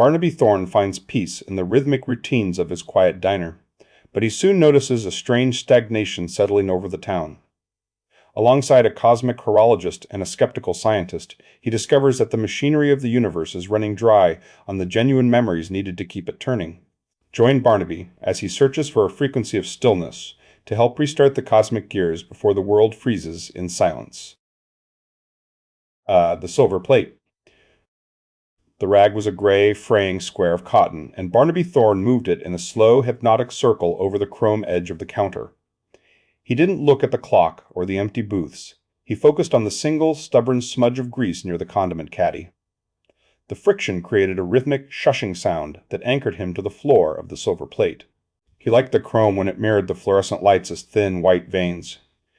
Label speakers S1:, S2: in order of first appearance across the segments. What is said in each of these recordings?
S1: Barnaby Thorne finds peace in the rhythmic routines of his quiet diner, but he soon notices a strange stagnation settling over the town. Alongside a cosmic horologist and a skeptical scientist, he discovers that the machinery of the universe is running dry on the genuine memories needed to keep it turning. Join Barnaby as he searches for a frequency of stillness to help restart the cosmic gears before the world freezes in silence. The silver plate. The rag was a gray, fraying square of cotton, and Barnaby Thorne moved it in a slow, hypnotic circle over the chrome edge of the counter. He didn't look at the clock or the empty booths. He focused on the single, stubborn smudge of grease near the condiment caddy. The friction created a rhythmic, shushing sound that anchored him to the floor of the silver plate. He liked the chrome when it mirrored the fluorescent lights as thin, white veins.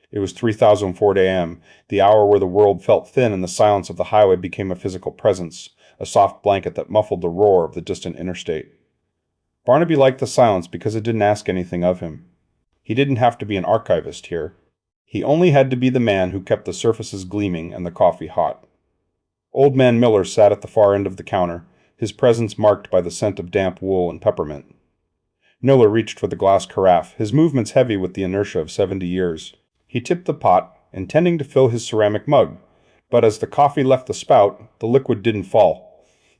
S1: It was 3004 a.m., the hour where the world felt thin and the silence of the highway became a physical presence, a soft blanket that muffled the roar of the distant interstate. Barnaby liked the silence because it didn't ask anything of him. He didn't have to be an archivist here. He only had to be the man who kept the surfaces gleaming and the coffee hot. Old Man Miller sat at the far end of the counter, his presence marked by the scent of damp wool and peppermint. Miller reached for the glass carafe, his movements heavy with the inertia of 70 years. He tipped the pot, intending to fill his ceramic mug, but as the coffee left the spout, the liquid didn't fall.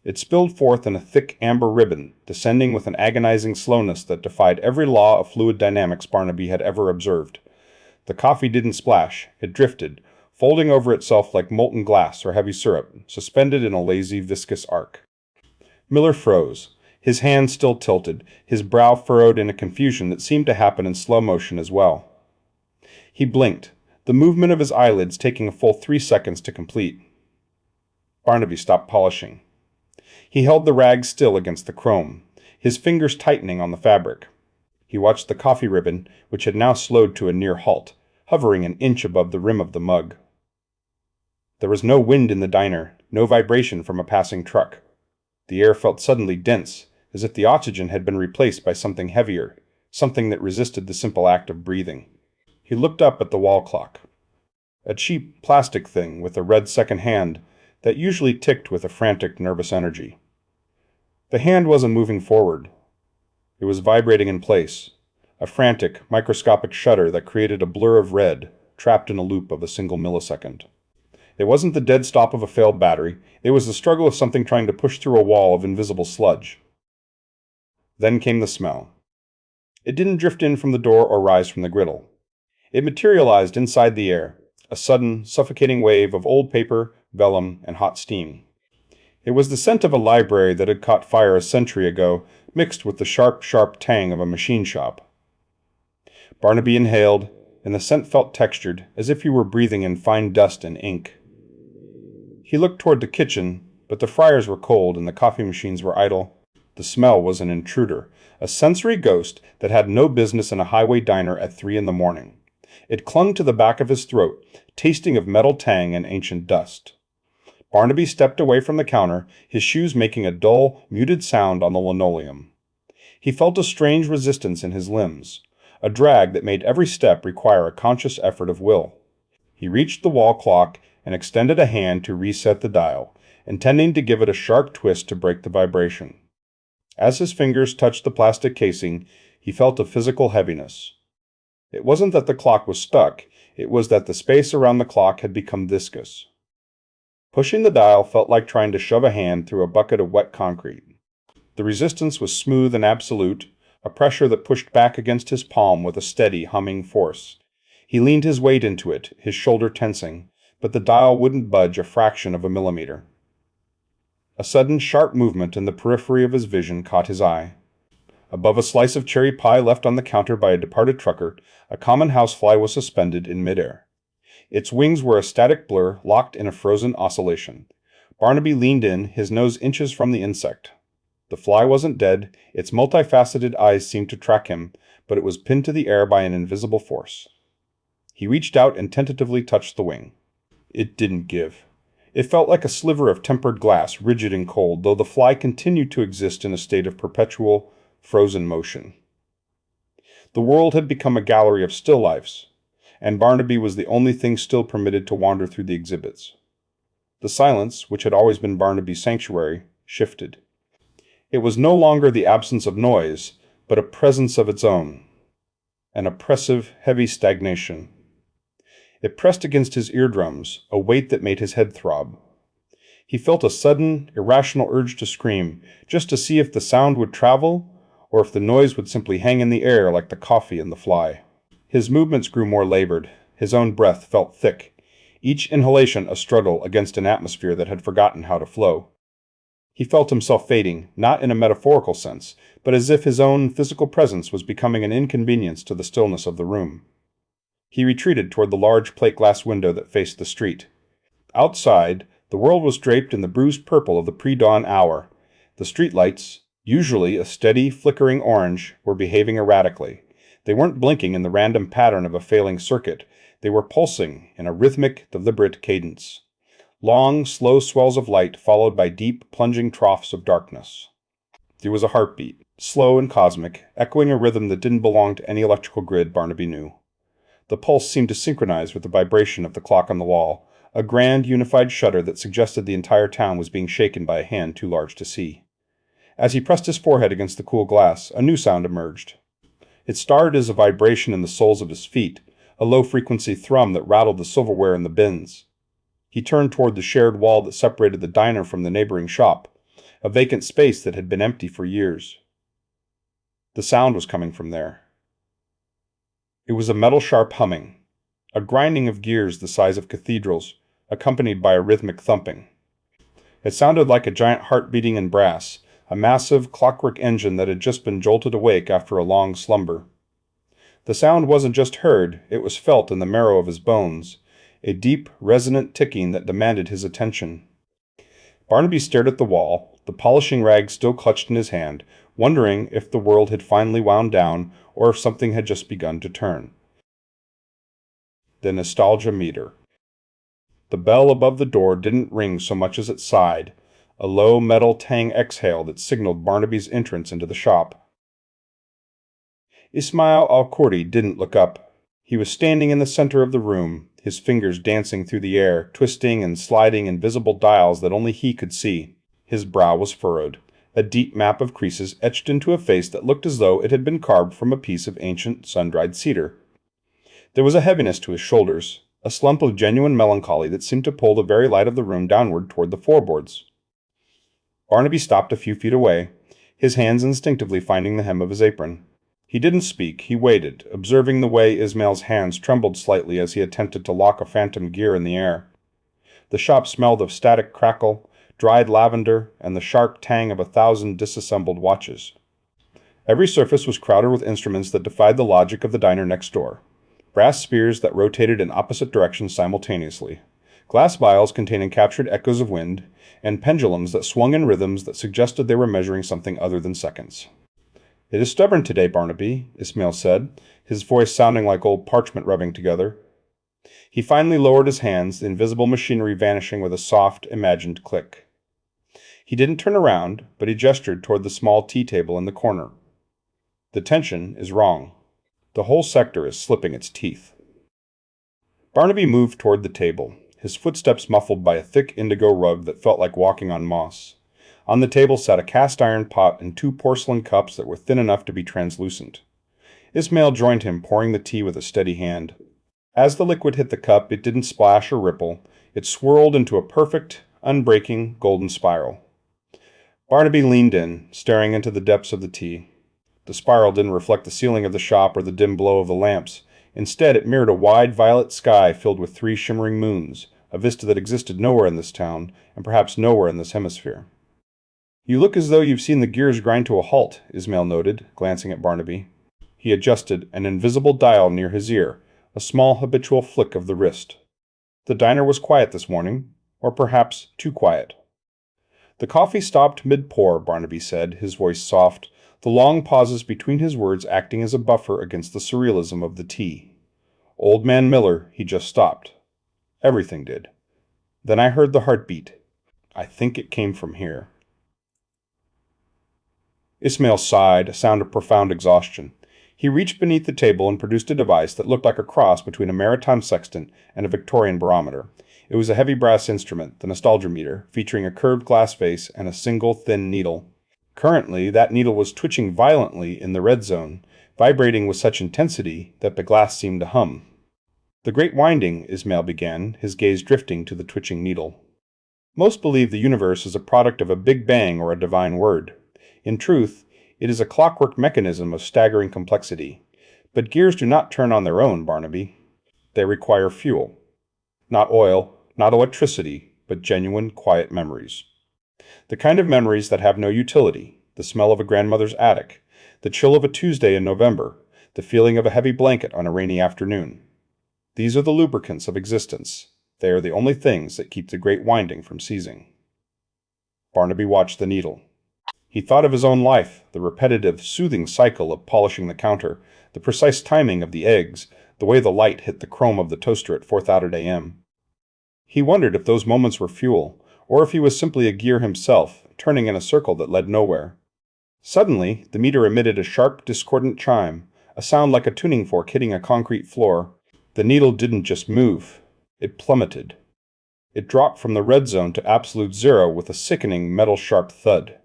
S1: It spilled forth in a thick amber ribbon, descending with an agonizing slowness that defied every law of fluid dynamics Barnaby had ever observed. The coffee didn't splash, it drifted, folding over itself like molten glass or heavy syrup, suspended in a lazy, viscous arc. Miller froze, his hand still tilted, his brow furrowed in a confusion that seemed to happen in slow motion as well. He blinked, the movement of his eyelids taking a full 3 seconds to complete. Barnaby stopped polishing. He held the rag still against the chrome, his fingers tightening on the fabric. He watched the coffee ribbon, which had now slowed to a near halt, hovering an inch above the rim of the mug. There was no wind in the diner, no vibration from a passing truck. The air felt suddenly dense, as if the oxygen had been replaced by something heavier, something that resisted the simple act of breathing. He looked up at the wall clock. A cheap plastic thing with a red second hand that usually ticked with a frantic, nervous energy. The hand wasn't moving forward. It was vibrating in place, a frantic, microscopic shudder that created a blur of red, trapped in a loop of a single millisecond. It wasn't the dead stop of a failed battery, it was the struggle of something trying to push through a wall of invisible sludge. Then came the smell. It didn't drift in from the door or rise from the griddle. It materialized inside the air, a sudden, suffocating wave of old paper, vellum, and hot steam. It was the scent of a library that had caught fire a century ago, mixed with the sharp, sharp tang of a machine shop. Barnaby inhaled, and the scent felt textured, as if he were breathing in fine dust and ink. He looked toward the kitchen, but the fryers were cold and the coffee machines were idle. The smell was an intruder, a sensory ghost that had no business in a highway diner at 3 a.m. It clung to the back of his throat, tasting of metal tang and ancient dust. Barnaby stepped away from the counter, his shoes making a dull, muted sound on the linoleum. He felt a strange resistance in his limbs, a drag that made every step require a conscious effort of will. He reached the wall clock and extended a hand to reset the dial, intending to give it a sharp twist to break the vibration. As his fingers touched the plastic casing, he felt a physical heaviness. It wasn't that the clock was stuck, it was that the space around the clock had become viscous. Pushing the dial felt like trying to shove a hand through a bucket of wet concrete. The resistance was smooth and absolute, a pressure that pushed back against his palm with a steady, humming force. He leaned his weight into it, his shoulder tensing, but the dial wouldn't budge a fraction of a millimeter. A sudden, sharp movement in the periphery of his vision caught his eye. Above a slice of cherry pie left on the counter by a departed trucker, a common housefly was suspended in midair. Its wings were a static blur, locked in a frozen oscillation. Barnaby leaned in, his nose inches from the insect. The fly wasn't dead, its multifaceted eyes seemed to track him, but it was pinned to the air by an invisible force. He reached out and tentatively touched the wing. It didn't give. It felt like a sliver of tempered glass, rigid and cold, though the fly continued to exist in a state of perpetual, frozen motion. The world had become a gallery of still lifes, and Barnaby was the only thing still permitted to wander through the exhibits. The silence, which had always been Barnaby's sanctuary, shifted. It was no longer the absence of noise, but a presence of its own, an oppressive, heavy stagnation. It pressed against his eardrums, a weight that made his head throb. He felt a sudden, irrational urge to scream, just to see if the sound would travel, or if the noise would simply hang in the air like the coffee and the fly. His movements grew more labored. His own breath felt thick, each inhalation a struggle against an atmosphere that had forgotten how to flow. He felt himself fading, not in a metaphorical sense, but as if his own physical presence was becoming an inconvenience to the stillness of the room. He retreated toward the large plate-glass window that faced the street. Outside, the world was draped in the bruised purple of the pre-dawn hour. The streetlights, usually a steady, flickering orange, were behaving erratically. They weren't blinking in the random pattern of a failing circuit. They were pulsing in a rhythmic, deliberate cadence. Long, slow swells of light followed by deep, plunging troughs of darkness. There was a heartbeat, slow and cosmic, echoing a rhythm that didn't belong to any electrical grid Barnaby knew. The pulse seemed to synchronize with the vibration of the clock on the wall, a grand, unified shudder that suggested the entire town was being shaken by a hand too large to see. As he pressed his forehead against the cool glass, a new sound emerged. It started as a vibration in the soles of his feet, a low-frequency thrum that rattled the silverware in the bins. He turned toward the shared wall that separated the diner from the neighboring shop, a vacant space that had been empty for years. The sound was coming from there. It was a metal-sharp humming, a grinding of gears the size of cathedrals, accompanied by a rhythmic thumping. It sounded like a giant heart beating in brass, a massive, clockwork engine that had just been jolted awake after a long slumber. The sound wasn't just heard, it was felt in the marrow of his bones, a deep, resonant ticking that demanded his attention. Barnaby stared at the wall, the polishing rag still clutched in his hand, wondering if the world had finally wound down or if something had just begun to turn. The nostalgia meter. The bell above the door didn't ring so much as it sighed, a low metal tang exhale that signaled Barnaby's entrance into the shop. Ismail al-Kurdi didn't look up. He was standing in the center of the room, his fingers dancing through the air, twisting and sliding invisible dials that only he could see. His brow was furrowed, a deep map of creases etched into a face that looked as though it had been carved from a piece of ancient sun-dried cedar. There was a heaviness to his shoulders, a slump of genuine melancholy that seemed to pull the very light of the room downward toward the floorboards. Barnaby stopped a few feet away, his hands instinctively finding the hem of his apron. He didn't speak, he waited, observing the way Ismail's hands trembled slightly as he attempted to lock a phantom gear in the air. The shop smelled of static crackle, dried lavender, and the sharp tang of 1,000 disassembled watches. Every surface was crowded with instruments that defied the logic of the diner next door. Brass spears that rotated in opposite directions simultaneously, glass vials containing captured echoes of wind, and pendulums that swung in rhythms that suggested they were measuring something other than seconds. "It is stubborn today, Barnaby," Ismail said, his voice sounding like old parchment rubbing together. He finally lowered his hands, the invisible machinery vanishing with a soft, imagined click. He didn't turn around, but he gestured toward the small tea table in the corner. "The tension is wrong. The whole sector is slipping its teeth." Barnaby moved toward the table, his footsteps muffled by a thick indigo rug that felt like walking on moss. On the table sat a cast-iron pot and 2 porcelain cups that were thin enough to be translucent. Ismail joined him, pouring the tea with a steady hand. As the liquid hit the cup, it didn't splash or ripple. It swirled into a perfect, unbreaking, golden spiral. Barnaby leaned in, staring into the depths of the tea. The spiral didn't reflect the ceiling of the shop or the dim glow of the lamps. Instead, it mirrored a wide violet sky filled with 3 shimmering moons, a vista that existed nowhere in this town, and perhaps nowhere in this hemisphere. "You look as though you've seen the gears grind to a halt," Ismail noted, glancing at Barnaby. He adjusted an invisible dial near his ear, a small habitual flick of the wrist. The diner was quiet this morning, or perhaps too quiet. "The coffee stopped mid-pour," Barnaby said, his voice soft, the long pauses between his words acting as a buffer against the surrealism of the tea. "Old Man Miller, he just stopped. Everything did. Then I heard the heartbeat. I think it came from here." Ismail sighed, a sound of profound exhaustion. He reached beneath the table and produced a device that looked like a cross between a maritime sextant and a Victorian barometer. It was a heavy brass instrument, the nostalgia meter, featuring a curved glass face and a single thin needle. Currently, that needle was twitching violently in the red zone, vibrating with such intensity that the glass seemed to hum. "The great winding," Ismail began, his gaze drifting to the twitching needle. "Most believe the universe is a product of a Big Bang or a divine word. In truth, it is a clockwork mechanism of staggering complexity. But gears do not turn on their own, Barnaby. They require fuel. Not oil, not electricity, but genuine, quiet memories. The kind of memories that have no utility, the smell of a grandmother's attic, the chill of a Tuesday in November, the feeling of a heavy blanket on a rainy afternoon. These are the lubricants of existence. They are the only things that keep the great winding from ceasing." Barnaby watched the needle. He thought of his own life, the repetitive, soothing cycle of polishing the counter, the precise timing of the eggs, the way the light hit the chrome of the toaster at 4:30 a.m. He wondered if those moments were fuel, or if he was simply a gear himself, turning in a circle that led nowhere. Suddenly, the meter emitted a sharp, discordant chime, a sound like a tuning fork hitting a concrete floor. The needle didn't just move, it plummeted. It dropped from the red zone to absolute zero with a sickening, metal-sharp thud.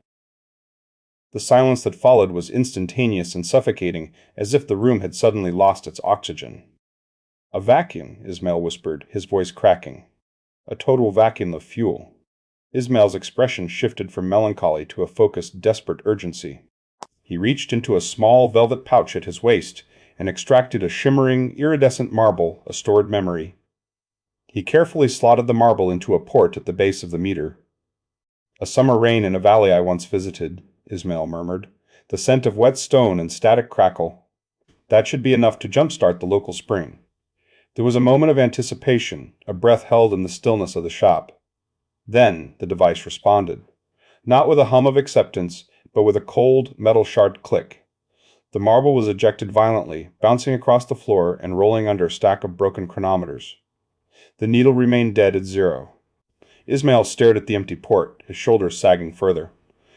S1: The silence that followed was instantaneous and suffocating, as if the room had suddenly lost its oxygen. "A vacuum," Ismail whispered, his voice cracking. "A total vacuum of fuel." Ismail's expression shifted from melancholy to a focused, desperate urgency. He reached into a small velvet pouch at his waist and extracted a shimmering, iridescent marble, a stored memory. He carefully slotted the marble into a port at the base of the meter. "A summer rain in a valley I once visited," Ismail murmured. "The scent of wet stone and static crackle. That should be enough to jumpstart the local spring." There was a moment of anticipation, a breath held in the stillness of the shop. Then the device responded. Not with a hum of acceptance, but with a cold, metal-shard click. The marble was ejected violently, bouncing across the floor and rolling under a stack of broken chronometers. The needle remained dead at zero. Ismail stared at the empty port, his shoulders sagging further.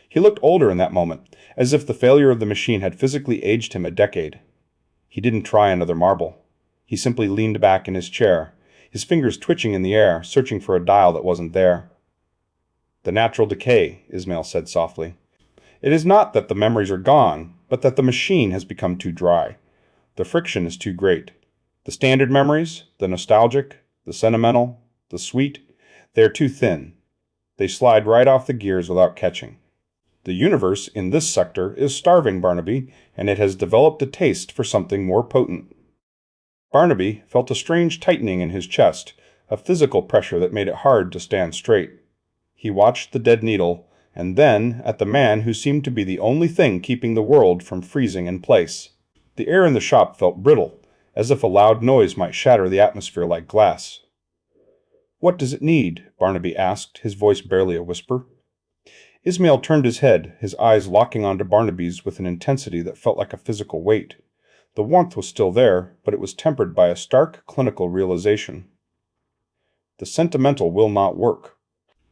S1: He looked older in that moment, as if the failure of the machine had physically aged him a decade. He didn't try another marble. He simply leaned back in his chair, his fingers twitching in the air, searching for a dial that wasn't there. "The natural decay," Ismail said softly. "It is not that the memories are gone, but that the machine has become too dry. The friction is too great. The standard memories, the nostalgic, the sentimental, the sweet, they are too thin. They slide right off the gears without catching. The universe in this sector is starving, Barnaby, and it has developed a taste for something more potent." Barnaby felt a strange tightening in his chest, a physical pressure that made it hard to stand straight. He watched the dead needle, and then at the man who seemed to be the only thing keeping the world from freezing in place. The air in the shop felt brittle, as if a loud noise might shatter the atmosphere like glass. "What does it need?" Barnaby asked, his voice barely a whisper. Ismail turned his head, his eyes locking onto Barnaby's with an intensity that felt like a physical weight. The warmth was still there, but it was tempered by a stark clinical realization. "The sentimental will not work.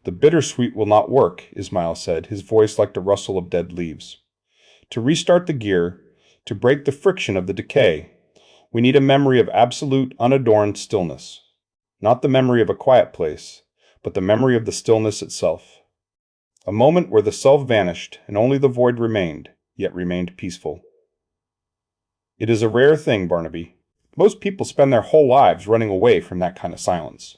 S1: The bittersweet will not work," Ismail said, his voice like the rustle of dead leaves. "To restart the gear, to break the friction of the decay, we need a memory of absolute, unadorned stillness. Not the memory of a quiet place, but the memory of the stillness itself. A moment where the self vanished and only the void remained, yet remained peaceful. It is a rare thing, Barnaby. Most people spend their whole lives running away from that kind of silence."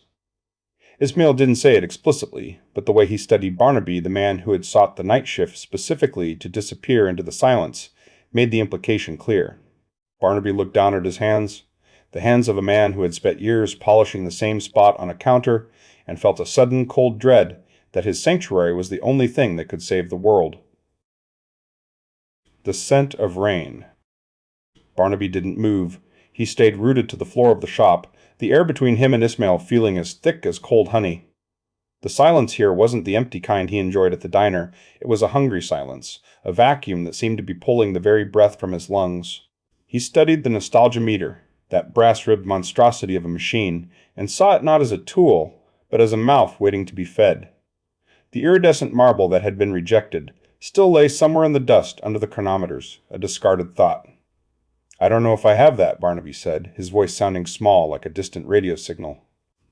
S1: Ismail didn't say it explicitly, but the way he studied Barnaby, the man who had sought the night shift specifically to disappear into the silence, made the implication clear. Barnaby looked down at his hands, the hands of a man who had spent years polishing the same spot on a counter, and felt a sudden cold dread that his sanctuary was the only thing that could save the world. The scent of rain. Barnaby didn't move. He stayed rooted to the floor of the shop, the air between him and Ismail feeling as thick as cold honey. The silence here wasn't the empty kind he enjoyed at the diner. It was a hungry silence, a vacuum that seemed to be pulling the very breath from his lungs. He studied the nostalgia meter, that brass-ribbed monstrosity of a machine, and saw it not as a tool, but as a mouth waiting to be fed. The iridescent marble that had been rejected still lay somewhere in the dust under the chronometers, a discarded thought. "I don't know if I have that," Barnaby said, his voice sounding small like a distant radio signal.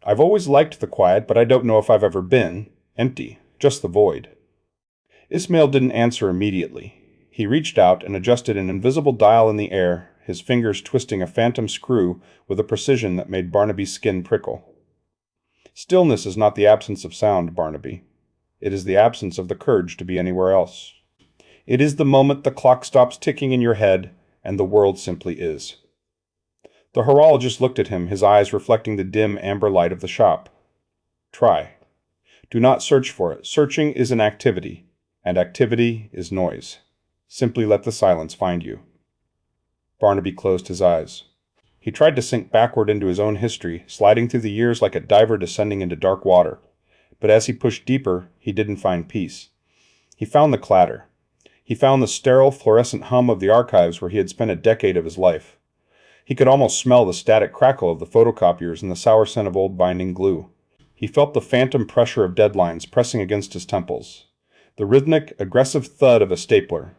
S1: "I've always liked the quiet, but I don't know if I've ever been empty, just the void." Ismail didn't answer immediately. He reached out and adjusted an invisible dial in the air, his fingers twisting a phantom screw with a precision that made Barnaby's skin prickle. Stillness is not the absence of sound, Barnaby. It is the absence of the courage to be anywhere else. It is the moment the clock stops ticking in your head and the world simply is. The horologist looked at him, his eyes reflecting the dim amber light of the shop. Try. Do not search for it. Searching is an activity, and activity is noise. Simply let the silence find you. Barnaby closed his eyes. He tried to sink backward into his own history, sliding through the years like a diver descending into dark water. But as he pushed deeper, he didn't find peace. He found the clatter. He found the sterile, fluorescent hum of the archives where he had spent a decade of his life. He could almost smell the static crackle of the photocopiers and the sour scent of old binding glue. He felt the phantom pressure of deadlines pressing against his temples, the rhythmic, aggressive thud of a stapler,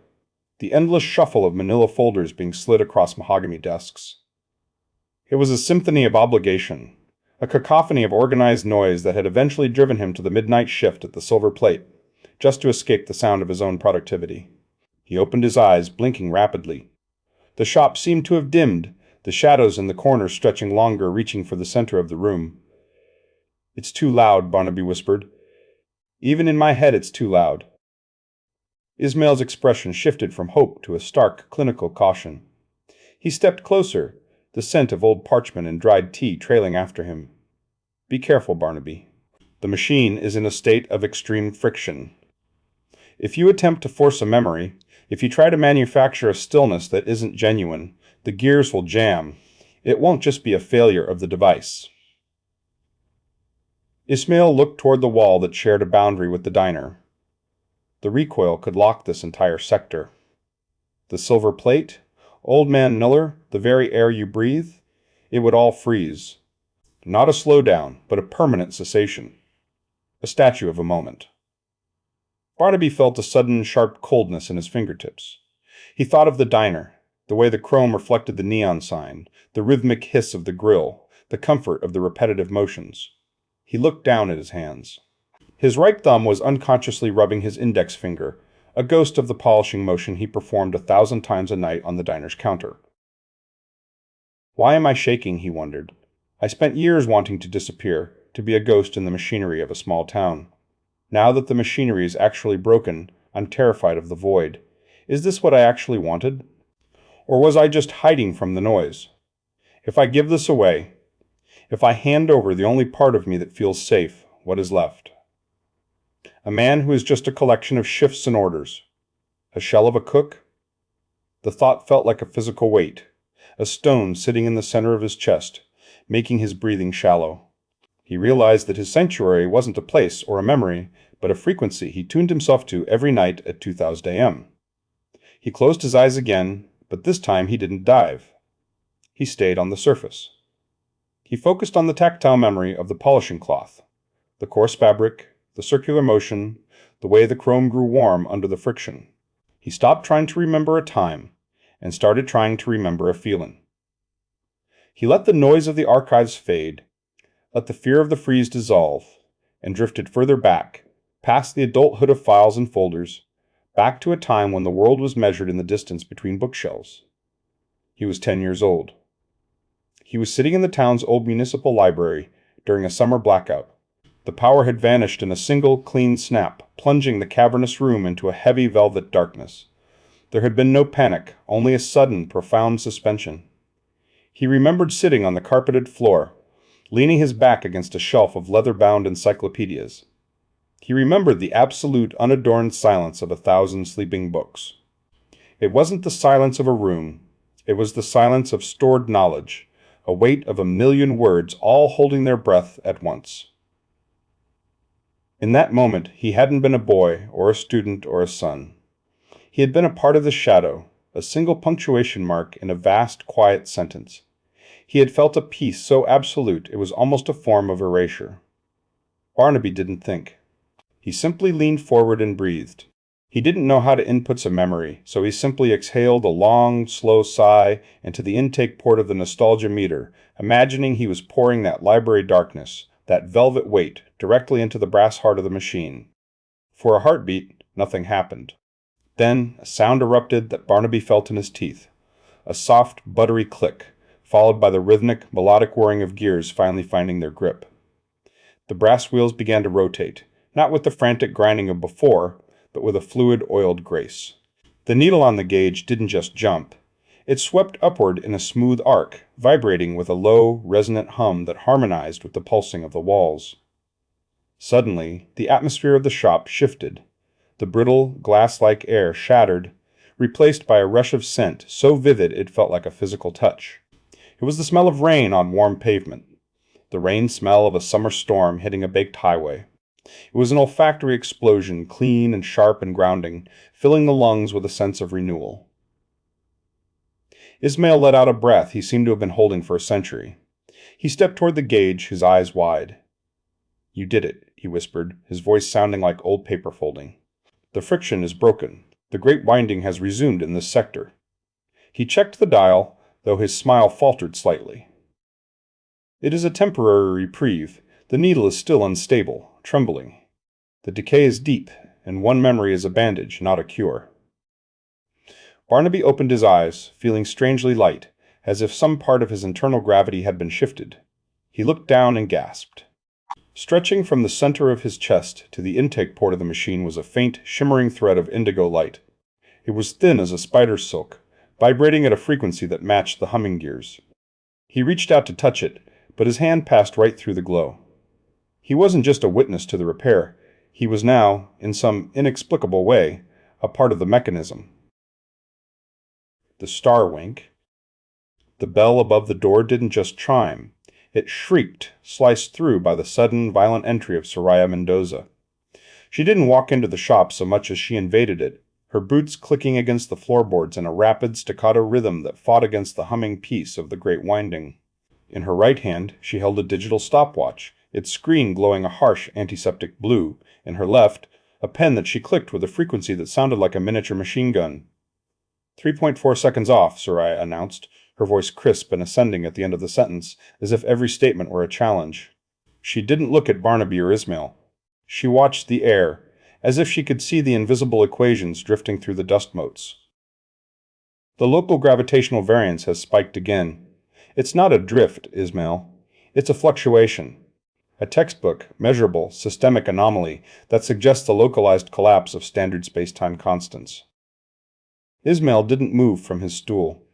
S1: the endless shuffle of manila folders being slid across mahogany desks. It was a symphony of obligation, a cacophony of organized noise that had eventually driven him to the midnight shift at the Silver Plate, just to escape the sound of his own productivity. He opened his eyes, blinking rapidly. The shop seemed to have dimmed, the shadows in the corners stretching longer, reaching for the center of the room. "It's too loud," Barnaby whispered. "Even in my head it's too loud." Ismail's expression shifted from hope to a stark, clinical caution. He stepped closer, the scent of old parchment and dried tea trailing after him. "Be careful, Barnaby. The machine is in a state of extreme friction. If you attempt to force a memory, if you try to manufacture a stillness that isn't genuine, the gears will jam. It won't just be a failure of the device." Ismail looked toward the wall that shared a boundary with the diner. The recoil could lock this entire sector. The Silver Plate, Old Man Miller, the very air you breathe, it would all freeze. Not a slowdown, but a permanent cessation. A statue of a moment. Barnaby felt a sudden, sharp coldness in his fingertips. He thought of the diner, the way the chrome reflected the neon sign, the rhythmic hiss of the grill, the comfort of the repetitive motions. He looked down at his hands. His right thumb was unconsciously rubbing his index finger, a ghost of the polishing motion he performed 1,000 times a night on the diner's counter. "Why am I shaking?" he wondered. "I spent years wanting to disappear, to be a ghost in the machinery of a small town. Now that the machinery is actually broken, I'm terrified of the void. Is this what I actually wanted? Or was I just hiding from the noise? If I give this away, if I hand over the only part of me that feels safe, what is left? A man who is just a collection of shifts and orders. A shell of a cook?" The thought felt like a physical weight, a stone sitting in the center of his chest, making his breathing shallow. He realized that his sanctuary wasn't a place or a memory, but a frequency he tuned himself to every night at 2000 a.m. He closed his eyes again, but this time he didn't dive. He stayed on the surface. He focused on the tactile memory of the polishing cloth, the coarse fabric, the circular motion, the way the chrome grew warm under the friction. He stopped trying to remember a time and started trying to remember a feeling. He let the noise of the archives fade, let the fear of the freeze dissolve, and drifted further back, past the adulthood of files and folders, back to a time when the world was measured in the distance between bookshelves. He was 10 years old. He was sitting in the town's old municipal library during a summer blackout. The power had vanished in a single, clean snap, plunging the cavernous room into a heavy velvet darkness. There had been no panic, only a sudden, profound suspension. He remembered sitting on the carpeted floor, leaning his back against a shelf of leather-bound encyclopedias. He remembered the absolute, unadorned silence of 1,000 sleeping books. It wasn't the silence of a room. It was the silence of stored knowledge, a weight of 1,000,000 words all holding their breath at once. In that moment, he hadn't been a boy, or a student, or a son. He had been a part of the shadow, a single punctuation mark in a vast, quiet sentence. He had felt a peace so absolute it was almost a form of erasure. Barnaby didn't think. He simply leaned forward and breathed. He didn't know how to input a memory, so he simply exhaled a long, slow sigh into the intake port of the nostalgia meter, imagining he was pouring that library darkness, that velvet weight, directly into the brass heart of the machine. For a heartbeat, Nothing happened. Then a sound erupted that Barnaby felt in his teeth. A soft, buttery click, followed by the rhythmic, melodic whirring of gears finally finding their grip. The brass wheels began to rotate, not with the frantic grinding of before, but with a fluid, oiled grace. The needle on the gauge didn't just jump. It swept upward in a smooth arc, vibrating with a low, resonant hum that harmonized with the pulsing of the walls. Suddenly, the atmosphere of the shop shifted. The brittle, glass-like air shattered, replaced by a rush of scent so vivid it felt like a physical touch. It was the smell of rain on warm pavement, the rain smell of a summer storm hitting a baked highway. It was an olfactory explosion, clean and sharp and grounding, filling the lungs with a sense of renewal. Ismail let out a breath he seemed to have been holding for a century. He stepped toward the gauge, his eyes wide. "You did it," he whispered, his voice sounding like old paper folding. "The friction is broken. The great winding has resumed in this sector." He checked the dial, though his smile faltered slightly. "It is a temporary reprieve. The needle is still unstable, trembling. The decay is deep, and one memory is a bandage, not a cure." Barnaby opened his eyes, feeling strangely light, as if some part of his internal gravity had been shifted. He looked down and gasped. Stretching from the center of his chest to the intake port of the machine was a faint, shimmering thread of indigo light. It was thin as a spider's silk, vibrating at a frequency that matched the humming gears. He reached out to touch it, but his hand passed right through the glow. He wasn't just a witness to the repair. He was now, in some inexplicable way, a part of the mechanism. The star wink. The bell above the door didn't just chime. It shrieked, sliced through by the sudden, violent entry of Soraya Mendoza. She didn't walk into the shop so much as she invaded it, her boots clicking against the floorboards in a rapid, staccato rhythm that fought against the humming peace of the great winding. In her right hand, she held a digital stopwatch, its screen glowing a harsh, antiseptic blue. In her left, a pen that she clicked with a frequency that sounded like a miniature machine gun. 3.4 seconds off, Soraya announced, her voice crisp and ascending at the end of the sentence, as if every statement were a challenge. She didn't look at Barnaby or Ismail. She watched the air, as if she could see the invisible equations drifting through the dust motes. "The local gravitational variance has spiked again. It's not a drift, Ismail. It's a fluctuation. A textbook, measurable, systemic anomaly that suggests the localized collapse of standard space-time constants." Ismail didn't move from his stool.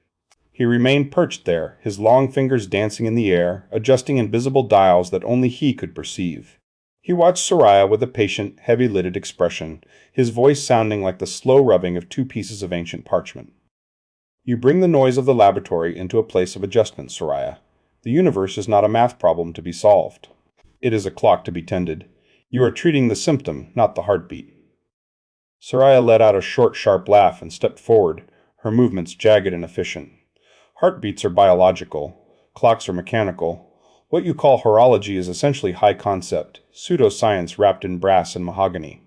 S1: He remained perched there, his long fingers dancing in the air, adjusting invisible dials that only he could perceive. He watched Soraya with a patient, heavy-lidded expression, his voice sounding like the slow rubbing of two pieces of ancient parchment. "You bring the noise of the laboratory into a place of adjustment, Soraya. The universe is not a math problem to be solved. It is a clock to be tended. You are treating the symptom, not the heartbeat." Soraya let out a short, sharp laugh and stepped forward, her movements jagged and efficient. "Heartbeats are biological. Clocks are mechanical. What you call horology is essentially high concept, pseudoscience wrapped in brass and mahogany.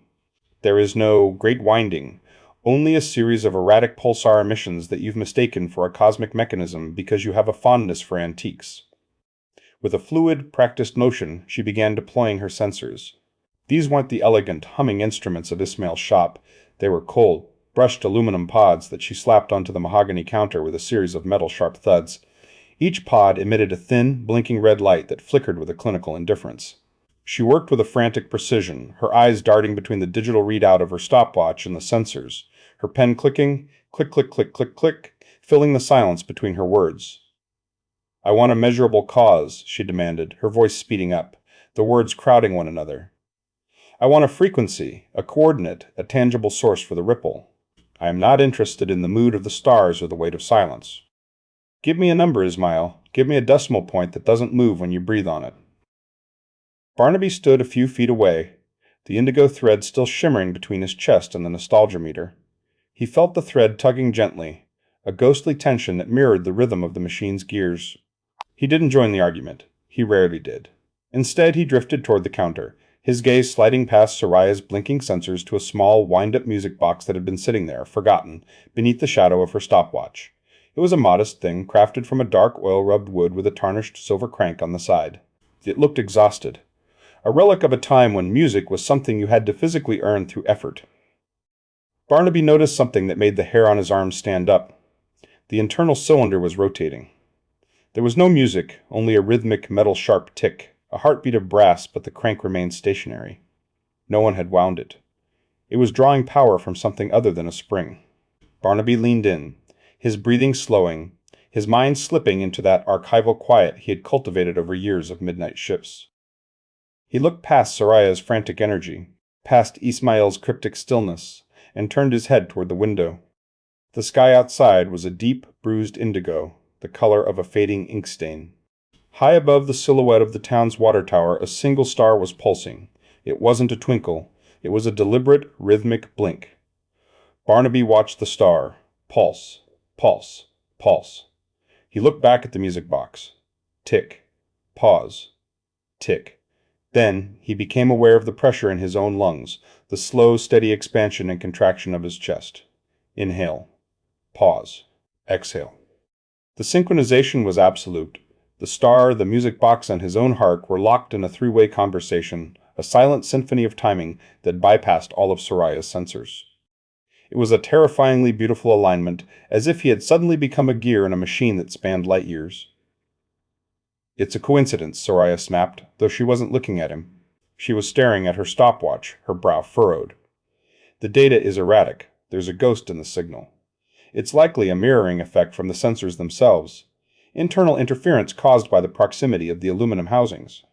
S1: There is no great winding, only a series of erratic pulsar emissions that you've mistaken for a cosmic mechanism because you have a fondness for antiques." With a fluid, practiced motion, she began deploying her sensors. These weren't the elegant, humming instruments of Ismail's shop. They were cold, brushed aluminum pods that she slapped onto the mahogany counter with a series of metal-sharp thuds. Each pod emitted a thin, blinking red light that flickered with a clinical indifference. She worked with a frantic precision, her eyes darting between the digital readout of her stopwatch and the sensors, her pen clicking, click, click, click, click, click, filling the silence between her words. "I want a measurable cause," she demanded, her voice speeding up, the words crowding one another. "I want a frequency, a coordinate, a tangible source for the ripple. I am not interested in the mood of the stars or the weight of silence. Give me a number, Ismail. Give me a decimal point that doesn't move when you breathe on it." Barnaby stood a few feet away, the indigo thread still shimmering between his chest and the nostalgia meter. He felt the thread tugging gently, a ghostly tension that mirrored the rhythm of the machine's gears. He didn't join the argument. He rarely did. Instead, he drifted toward the counter, his gaze sliding past Soraya's blinking sensors to a small, wind-up music box that had been sitting there, forgotten, beneath the shadow of her stopwatch. It was a modest thing, crafted from a dark oil-rubbed wood with a tarnished silver crank on the side. It looked exhausted. A relic of a time when music was something you had to physically earn through effort. Barnaby noticed something that made the hair on his arm stand up. The internal cylinder was rotating. There was no music, only a rhythmic metal-sharp tick, a heartbeat of brass, but the crank remained stationary. No one had wound it. It was drawing power from something other than a spring. Barnaby leaned in, his breathing slowing, his mind slipping into that archival quiet he had cultivated over years of midnight shifts. He looked past Soraya's frantic energy, past Ismail's cryptic stillness, and turned his head toward the window. The sky outside was a deep, bruised indigo, the color of a fading ink stain. High above the silhouette of the town's water tower, a single star was pulsing. It wasn't a twinkle. It was a deliberate, rhythmic blink. Barnaby watched the star. Pulse. Pulse. Pulse. He looked back at the music box. Tick. Pause. Tick. Then he became aware of the pressure in his own lungs, the slow, steady expansion and contraction of his chest. Inhale. Pause. Exhale. The synchronization was absolute. The star, the music box, and his own heart were locked in a three-way conversation, a silent symphony of timing that bypassed all of Soraya's sensors. It was a terrifyingly beautiful alignment, as if he had suddenly become a gear in a machine that spanned light years. It's a coincidence, Soraya snapped, though she wasn't looking at him. She was staring at her stopwatch, her brow furrowed. The data is erratic. There's a ghost in the signal. It's likely a mirroring effect from the sensors themselves, internal interference caused by the proximity of the aluminum housings.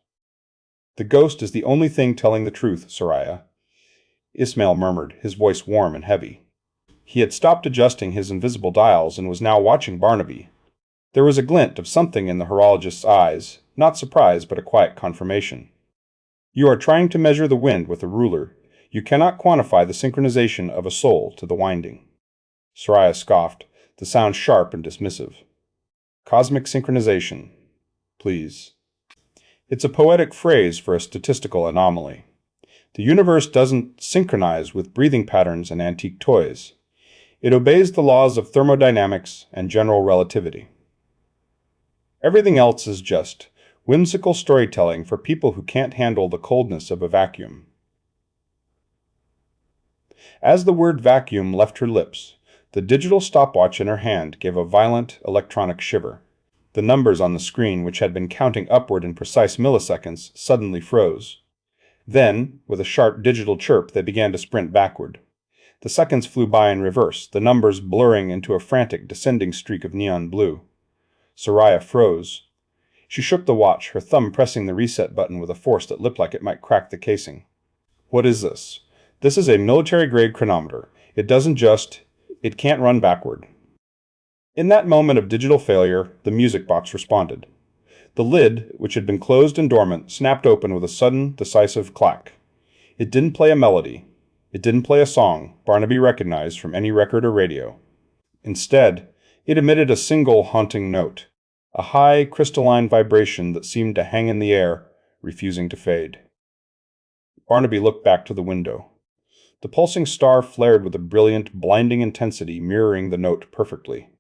S1: The ghost is the only thing telling the truth, Soraya, Ismail murmured, his voice warm and heavy. He had stopped adjusting his invisible dials and was now watching Barnaby. There was a glint of something in the horologist's eyes, not surprise but a quiet confirmation. You are trying to measure the wind with a ruler. You cannot quantify the synchronization of a soul to the winding. Soraya scoffed, the sound sharp and dismissive. Cosmic synchronization. Please. It's a poetic phrase for a statistical anomaly. The universe doesn't synchronize with breathing patterns and antique toys. It obeys the laws of thermodynamics and general relativity. Everything else is just whimsical storytelling for people who can't handle the coldness of a vacuum. As the word vacuum left her lips, the digital stopwatch in her hand gave a violent electronic shiver. The numbers on the screen, which had been counting upward in precise milliseconds, suddenly froze. Then, with a sharp digital chirp, they began to sprint backward. The seconds flew by in reverse, the numbers blurring into a frantic, descending streak of neon blue. Soraya froze. She shook the watch, her thumb pressing the reset button with a force that looked like it might crack the casing. What is this? This is a military-grade chronometer. It can't run backward. In that moment of digital failure, the music box responded. The lid, which had been closed and dormant, snapped open with a sudden, decisive clack. It didn't play a melody. It didn't play a song Barnaby recognized from any record or radio. Instead, it emitted a single haunting note, a high, crystalline vibration that seemed to hang in the air, refusing to fade. Barnaby looked back to the window. The pulsing star flared with a brilliant, blinding intensity mirroring the note perfectly.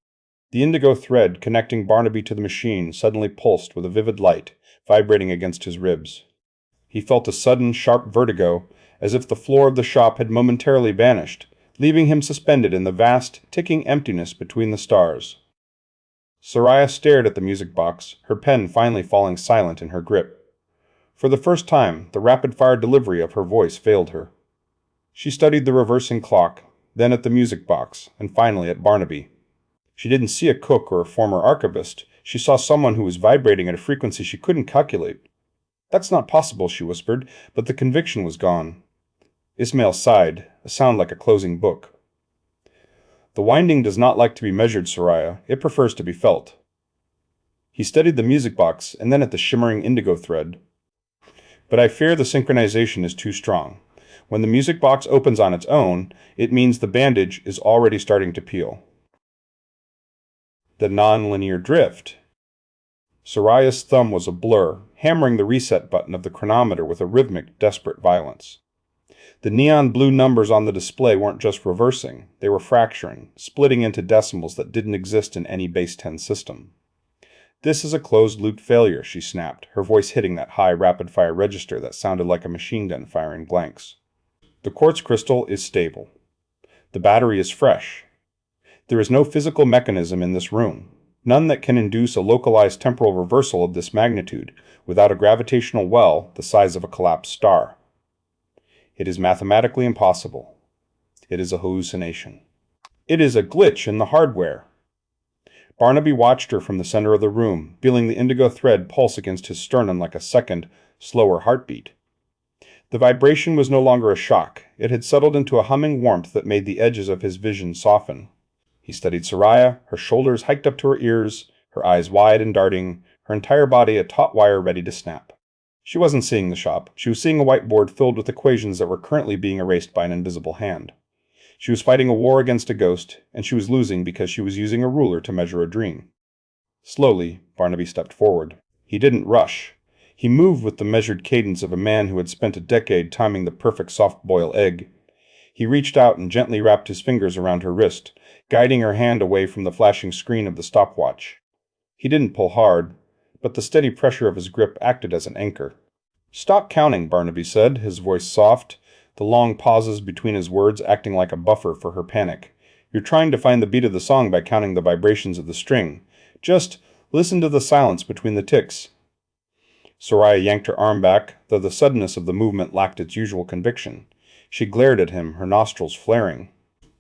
S1: The indigo thread connecting Barnaby to the machine suddenly pulsed with a vivid light, vibrating against his ribs. He felt a sudden, sharp vertigo, as if the floor of the shop had momentarily vanished, leaving him suspended in the vast, ticking emptiness between the stars. Soraya stared at the music box, her pen finally falling silent in her grip. For the first time, the rapid-fire delivery of her voice failed her. She studied the reversing clock, then at the music box, and finally at Barnaby. She didn't see a cook or a former archivist. She saw someone who was vibrating at a frequency she couldn't calculate. That's not possible, she whispered, but the conviction was gone. Ismail sighed, a sound like a closing book. The winding does not like to be measured, Soraya. It prefers to be felt. He studied the music box and then at the shimmering indigo thread. But I fear the synchronization is too strong. When the music box opens on its own, it means the bandage is already starting to peel. The nonlinear drift. Soraya's thumb was a blur, hammering the reset button of the chronometer with a rhythmic, desperate violence. The neon blue numbers on the display weren't just reversing, they were fracturing, splitting into decimals that didn't exist in any base 10 system. This is a closed-loop failure, she snapped, her voice hitting that high rapid-fire register that sounded like a machine gun firing blanks. The quartz crystal is stable. The battery is fresh. There is no physical mechanism in this room, none that can induce a localized temporal reversal of this magnitude without a gravitational well the size of a collapsed star. It is mathematically impossible. It is a hallucination. It is a glitch in the hardware. Barnaby watched her from the center of the room, feeling the indigo thread pulse against his sternum like a second, slower heartbeat. The vibration was no longer a shock. It had settled into a humming warmth that made the edges of his vision soften. He studied Soraya, her shoulders hiked up to her ears, her eyes wide and darting, her entire body a taut wire ready to snap. She wasn't seeing the shop. She was seeing a whiteboard filled with equations that were currently being erased by an invisible hand. She was fighting a war against a ghost, and she was losing because she was using a ruler to measure a dream. Slowly, Barnaby stepped forward. He didn't rush. He moved with the measured cadence of a man who had spent a decade timing the perfect soft-boiled egg. He reached out and gently wrapped his fingers around her wrist, guiding her hand away from the flashing screen of the stopwatch. He didn't pull hard, but the steady pressure of his grip acted as an anchor. "Stop counting," Barnaby said, his voice soft, the long pauses between his words acting like a buffer for her panic. "You're trying to find the beat of the song by counting the vibrations of the string. Just listen to the silence between the ticks." Soraya yanked her arm back, though the suddenness of the movement lacked its usual conviction. She glared at him, her nostrils flaring.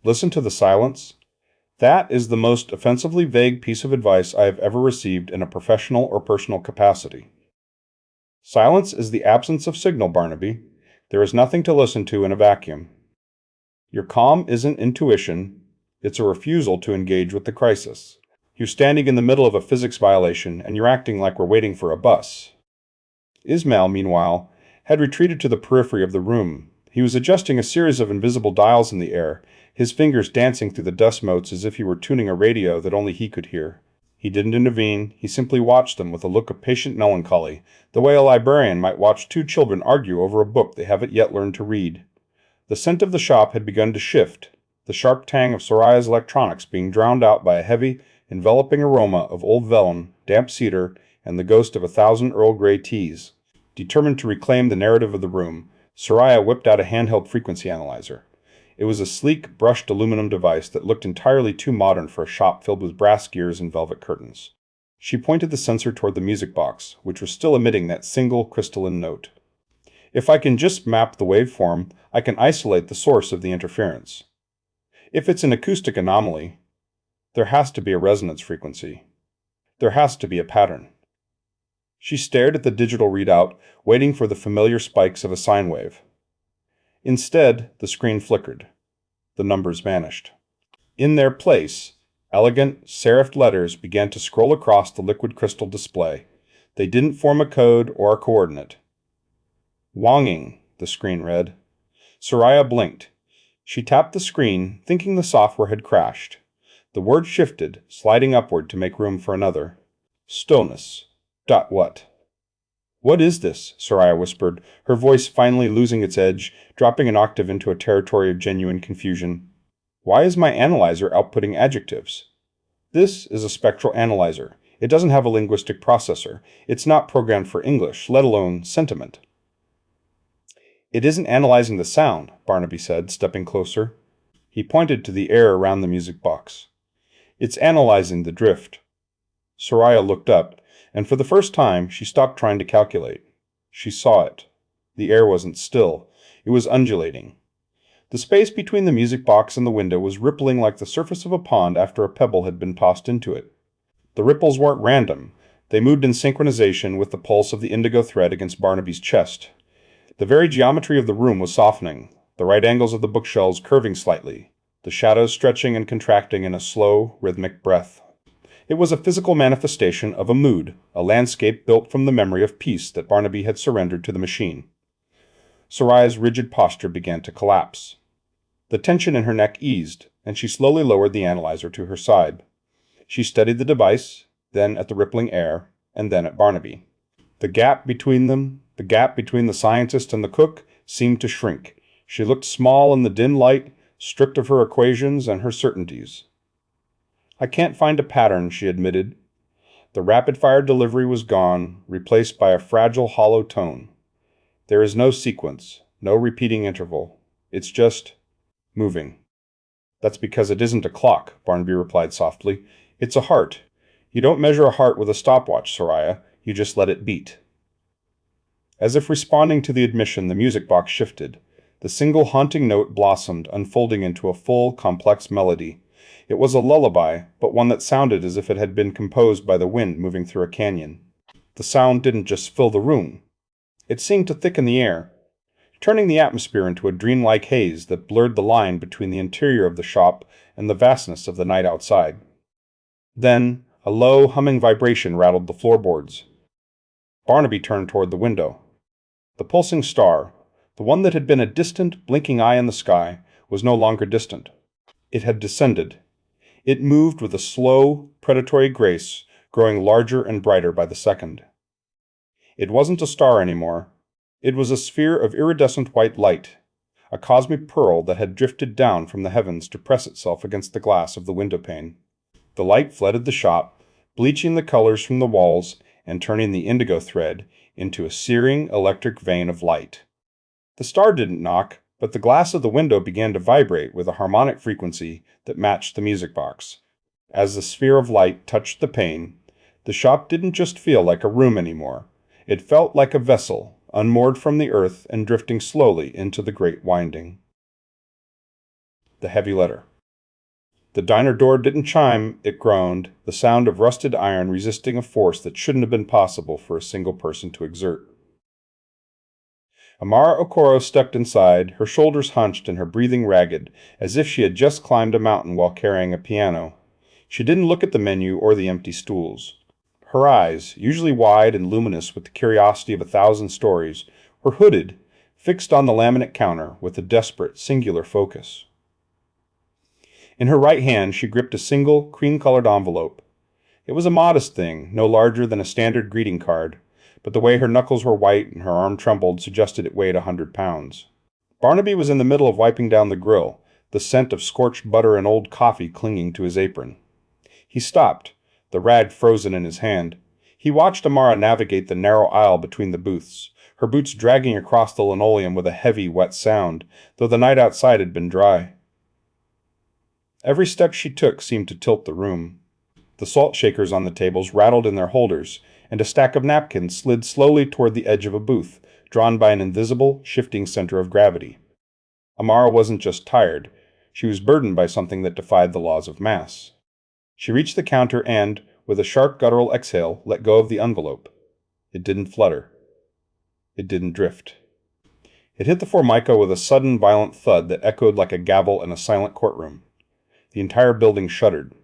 S1: "Listen to the silence? That is the most offensively vague piece of advice I have ever received in a professional or personal capacity. Silence is the absence of signal, Barnaby. There is nothing to listen to in a vacuum. Your calm isn't intuition, it's a refusal to engage with the crisis. You're standing in the middle of a physics violation, and you're acting like we're waiting for a bus." Ismail, meanwhile, had retreated to the periphery of the room. He was adjusting a series of invisible dials in the air, his fingers dancing through the dust motes as if he were tuning a radio that only he could hear. He didn't intervene, he simply watched them with a look of patient melancholy, the way a librarian might watch two children argue over a book they haven't yet learned to read. The scent of the shop had begun to shift, the sharp tang of Soraya's electronics being drowned out by a heavy, enveloping aroma of old vellum, damp cedar, and the ghost of 1,000 Earl Grey teas. Determined to reclaim the narrative of the room, Soraya whipped out a handheld frequency analyzer. It was a sleek, brushed aluminum device that looked entirely too modern for a shop filled with brass gears and velvet curtains. She pointed the sensor toward the music box, which was still emitting that single crystalline note. "If I can just map the waveform, I can isolate the source of the interference. If it's an acoustic anomaly, there has to be a resonance frequency. There has to be a pattern." She stared at the digital readout, waiting for the familiar spikes of a sine wave. Instead, the screen flickered. The numbers vanished. In their place, elegant, serifed letters began to scroll across the liquid crystal display. They didn't form a code or a coordinate. "Wonging," the screen read. Soraya blinked. She tapped the screen, thinking the software had crashed. The word shifted, sliding upward to make room for another. "Stillness. Dot what?" "What is this?" Soraya whispered, her voice finally losing its edge, dropping an octave into a territory of genuine confusion. "Why is my analyzer outputting adjectives?" "This is a spectral analyzer. It doesn't have a linguistic processor. It's not programmed for English, let alone sentiment." "It isn't analyzing the sound," Barnaby said, stepping closer. He pointed to the air around the music box. "It's analyzing the drift." Soraya looked up, and for the first time she stopped trying to calculate. She saw it. The air wasn't still. It was undulating. The space between the music box and the window was rippling like the surface of a pond after a pebble had been tossed into it. The ripples weren't random. They moved in synchronization with the pulse of the indigo thread against Barnaby's chest. The very geometry of the room was softening, the right angles of the bookshelves curving slightly, the shadows stretching and contracting in a slow, rhythmic breath. It was a physical manifestation of a mood, a landscape built from the memory of peace that Barnaby had surrendered to the machine. Soraya's rigid posture began to collapse. The tension in her neck eased, and she slowly lowered the analyzer to her side. She studied the device, then at the rippling air, and then at Barnaby. The gap between them, the gap between the scientist and the cook, seemed to shrink. She looked small in the dim light, stripped of her equations and her certainties. "I can't find a pattern," she admitted. The rapid-fire delivery was gone, replaced by a fragile, hollow tone. "There is no sequence, no repeating interval. It's just moving." "That's because it isn't a clock," Barnaby replied softly. "It's a heart. You don't measure a heart with a stopwatch, Soraya. You just let it beat." As if responding to the admission, the music box shifted. The single haunting note blossomed, unfolding into a full, complex melody. It was a lullaby, but one that sounded as if it had been composed by the wind moving through a canyon. The sound didn't just fill the room. It seemed to thicken the air, turning the atmosphere into a dreamlike haze that blurred the line between the interior of the shop and the vastness of the night outside. Then, a low, humming vibration rattled the floorboards. Barnaby turned toward the window. The pulsing star, the one that had been a distant, blinking eye in the sky, was no longer distant. It had descended. It moved with a slow, predatory grace, growing larger and brighter by the second. It wasn't a star anymore. It was a sphere of iridescent white light, a cosmic pearl that had drifted down from the heavens to press itself against the glass of the windowpane. The light flooded the shop, bleaching the colors from the walls and turning the indigo thread into a searing electric vein of light. The star didn't knock, but the glass of the window began to vibrate with a harmonic frequency that matched the music box. As the sphere of light touched the pane, the shop didn't just feel like a room anymore. It felt like a vessel, unmoored from the earth and drifting slowly into the great winding. The heavy letter. The diner door didn't chime, it groaned, the sound of rusted iron resisting a force that shouldn't have been possible for a single person to exert. Amara Okoro stepped inside, her shoulders hunched and her breathing ragged, as if she had just climbed a mountain while carrying a piano. She didn't look at the menu or the empty stools. Her eyes, usually wide and luminous with the curiosity of 1,000 stories, were hooded, fixed on the laminate counter with a desperate, singular focus. In her right hand she gripped a single, cream-colored envelope. It was a modest thing, no larger than a standard greeting card, but the way her knuckles were white and her arm trembled suggested it weighed 100 pounds. Barnaby was in the middle of wiping down the grill, the scent of scorched butter and old coffee clinging to his apron. He stopped, the rag frozen in his hand. He watched Amara navigate the narrow aisle between the booths, her boots dragging across the linoleum with a heavy, wet sound, though the night outside had been dry. Every step she took seemed to tilt the room. The salt shakers on the tables rattled in their holders, and a stack of napkins slid slowly toward the edge of a booth, drawn by an invisible, shifting center of gravity. Amara wasn't just tired. She was burdened by something that defied the laws of mass. She reached the counter and, with a sharp guttural exhale, let go of the envelope. It didn't flutter. It didn't drift. It hit the formica with a sudden, violent thud that echoed like a gavel in a silent courtroom. The entire building shuddered.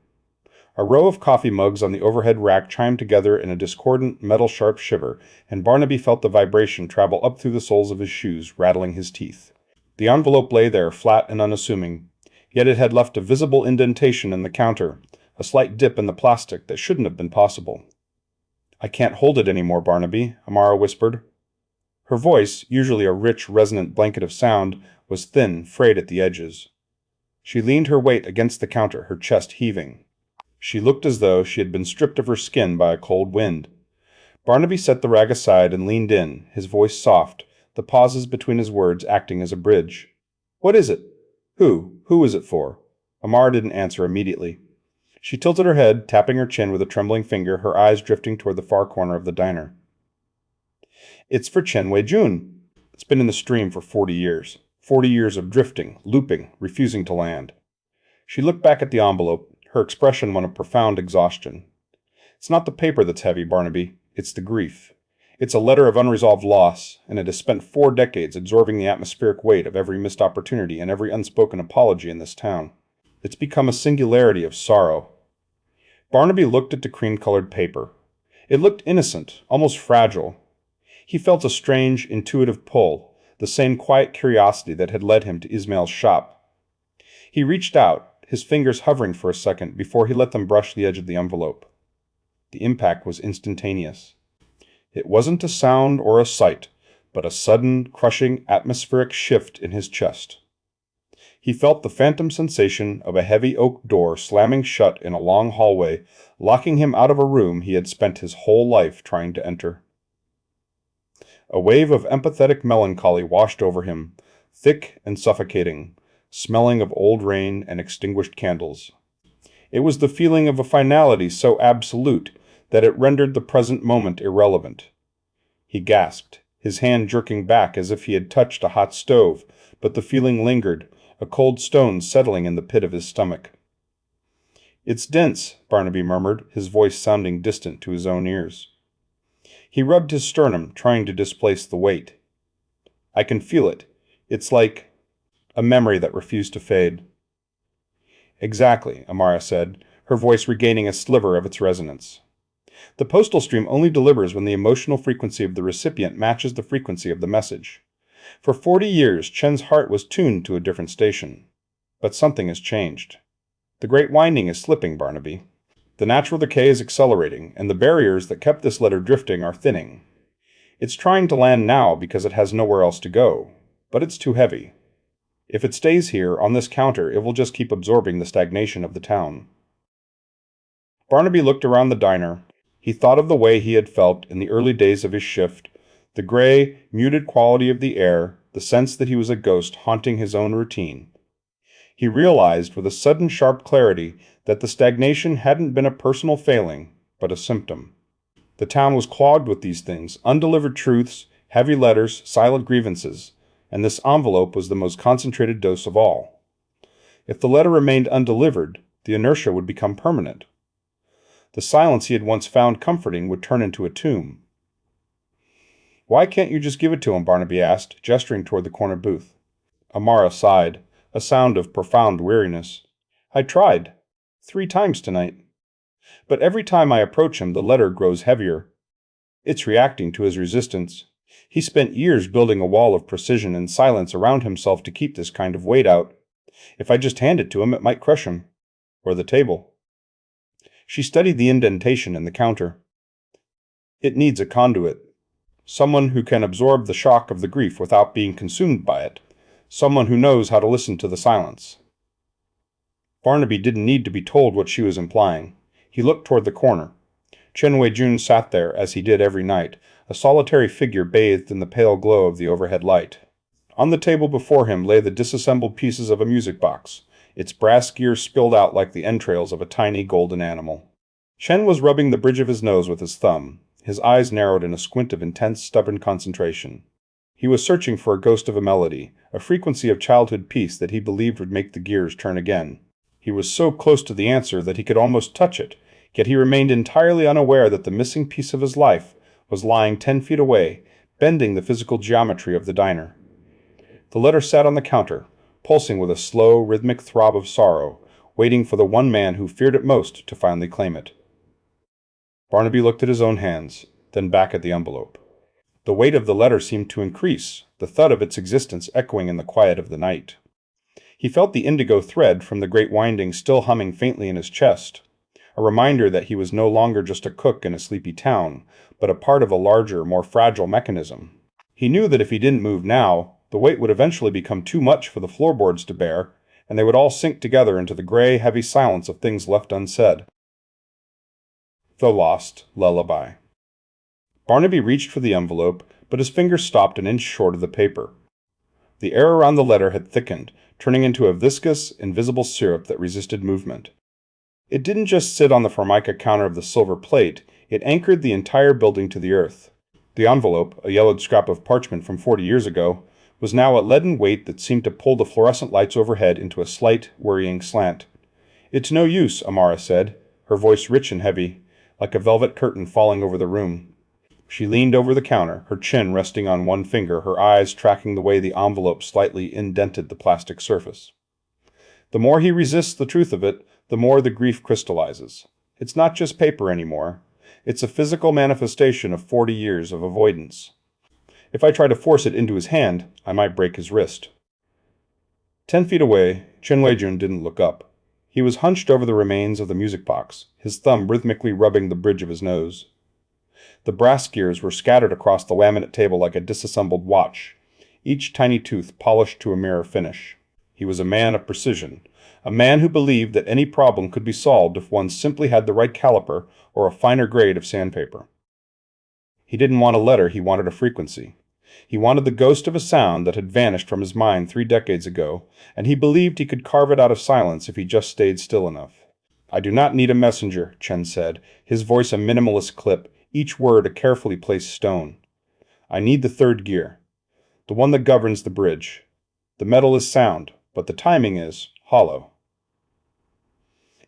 S1: A row of coffee mugs on the overhead rack chimed together in a discordant, metal-sharp shiver, and Barnaby felt the vibration travel up through the soles of his shoes, rattling his teeth. The envelope lay there, flat and unassuming, yet it had left a visible indentation in the counter, a slight dip in the plastic that shouldn't have been possible. "I can't hold it anymore, Barnaby," Amara whispered. Her voice, usually a rich, resonant blanket of sound, was thin, frayed at the edges. She leaned her weight against the counter, her chest heaving. She looked as though she had been stripped of her skin by a cold wind. Barnaby set the rag aside and leaned in, his voice soft, the pauses between his words acting as a bridge. "What is it? Who is it for?" Amara didn't answer immediately. She tilted her head, tapping her chin with a trembling finger, her eyes drifting toward the far corner of the diner. "It's for Chen Wei-jun. It's been in the stream for 40 years. 40 years of drifting, looping, refusing to land." She looked back at the envelope, her expression one of profound exhaustion. "It's not the paper that's heavy, Barnaby. It's the grief. It's a letter of unresolved loss, and it has spent 4 decades absorbing the atmospheric weight of every missed opportunity and every unspoken apology in this town. It's become a singularity of sorrow." Barnaby looked at the cream-colored paper. It looked innocent, almost fragile. He felt a strange, intuitive pull, the same quiet curiosity that had led him to Ismail's shop. He reached out, his fingers hovering for a second before he let them brush the edge of the envelope. The impact was instantaneous. It wasn't a sound or a sight, but a sudden, crushing, atmospheric shift in his chest. He felt the phantom sensation of a heavy oak door slamming shut in a long hallway, locking him out of a room he had spent his whole life trying to enter. A wave of empathetic melancholy washed over him, thick and suffocating, smelling of old rain and extinguished candles. It was the feeling of a finality so absolute that it rendered the present moment irrelevant. He gasped, his hand jerking back as if he had touched a hot stove, but the feeling lingered, a cold stone settling in the pit of his stomach. "It's dense," Barnaby murmured, his voice sounding distant to his own ears. He rubbed his sternum, trying to displace the weight. "I can feel it. It's like a memory that refused to fade." "Exactly," Amara said, her voice regaining a sliver of its resonance. "The postal stream only delivers when the emotional frequency of the recipient matches the frequency of the message. For 40 years, Chen's heart was tuned to a different station. But something has changed. The great winding is slipping, Barnaby. The natural decay is accelerating, and the barriers that kept this letter drifting are thinning. It's trying to land now because it has nowhere else to go, but it's too heavy. If it stays here, on this counter, it will just keep absorbing the stagnation of the town." Barnaby looked around the diner. He thought of the way he had felt in the early days of his shift, the gray, muted quality of the air, the sense that he was a ghost haunting his own routine. He realized with a sudden sharp clarity that the stagnation hadn't been a personal failing, but a symptom. The town was clogged with these things, undelivered truths, heavy letters, silent grievances, and this envelope was the most concentrated dose of all. If the letter remained undelivered, the inertia would become permanent. The silence he had once found comforting would turn into a tomb. "Why can't you just give it to him?" Barnaby asked, gesturing toward the corner booth. Amara sighed, a sound of profound weariness. "I tried. 3 times tonight. But every time I approach him, the letter grows heavier. It's reacting to his resistance. He spent years building a wall of precision and silence around himself to keep this kind of weight out. If I just hand it to him, it might crush him. Or the table." She studied the indentation in the counter. "It needs a conduit. Someone who can absorb the shock of the grief without being consumed by it. Someone who knows how to listen to the silence." Barnaby didn't need to be told what she was implying. He looked toward the corner. Chen Wei-jun sat there, as he did every night, a solitary figure bathed in the pale glow of the overhead light. On the table before him lay the disassembled pieces of a music box, its brass gears spilled out like the entrails of a tiny golden animal. Chen was rubbing the bridge of his nose with his thumb, his eyes narrowed in a squint of intense, stubborn concentration. He was searching for a ghost of a melody, a frequency of childhood peace that he believed would make the gears turn again. He was so close to the answer that he could almost touch it, yet he remained entirely unaware that the missing piece of his life was lying 10 feet away, bending the physical geometry of the diner. The letter sat on the counter, pulsing with a slow, rhythmic throb of sorrow, waiting for the one man who feared it most to finally claim it. Barnaby looked at his own hands, then back at the envelope. The weight of the letter seemed to increase, the thud of its existence echoing in the quiet of the night. He felt the indigo thread from the great winding still humming faintly in his chest, a reminder that he was no longer just a cook in a sleepy town, but a part of a larger, more fragile mechanism. He knew that if he didn't move now, the weight would eventually become too much for the floorboards to bear, and they would all sink together into the gray, heavy silence of things left unsaid. The Lost Lullaby. Barnaby reached for the envelope, but his fingers stopped an inch short of the paper. The air around the letter had thickened, turning into a viscous, invisible syrup that resisted movement. It didn't just sit on the formica counter of the silver plate, it anchored the entire building to the earth. The envelope, a yellowed scrap of parchment from 40 years ago, was now a leaden weight that seemed to pull the fluorescent lights overhead into a slight, worrying slant. "It's no use," Amara said, her voice rich and heavy, like a velvet curtain falling over the room. She leaned over the counter, her chin resting on one finger, her eyes tracking the way the envelope slightly indented the plastic surface. "The more he resists the truth of it, the more the grief crystallizes. It's not just paper anymore. It's a physical manifestation of 40 years of avoidance. If I try to force it into his hand, I might break his wrist." 10 feet away, Chen Wei-jun didn't look up. He was hunched over the remains of the music box, his thumb rhythmically rubbing the bridge of his nose. The brass gears were scattered across the laminate table like a disassembled watch, each tiny tooth polished to a mirror finish. He was a man of precision, a man who believed that any problem could be solved if one simply had the right caliper or a finer grade of sandpaper. He didn't want a letter, he wanted a frequency. He wanted the ghost of a sound that had vanished from his mind 3 decades ago, and he believed he could carve it out of silence if he just stayed still enough. "I do not need a messenger," Chen said, his voice a minimalist clip, each word a carefully placed stone. "I need the third gear, the one that governs the bridge. The metal is sound, but the timing is hollow."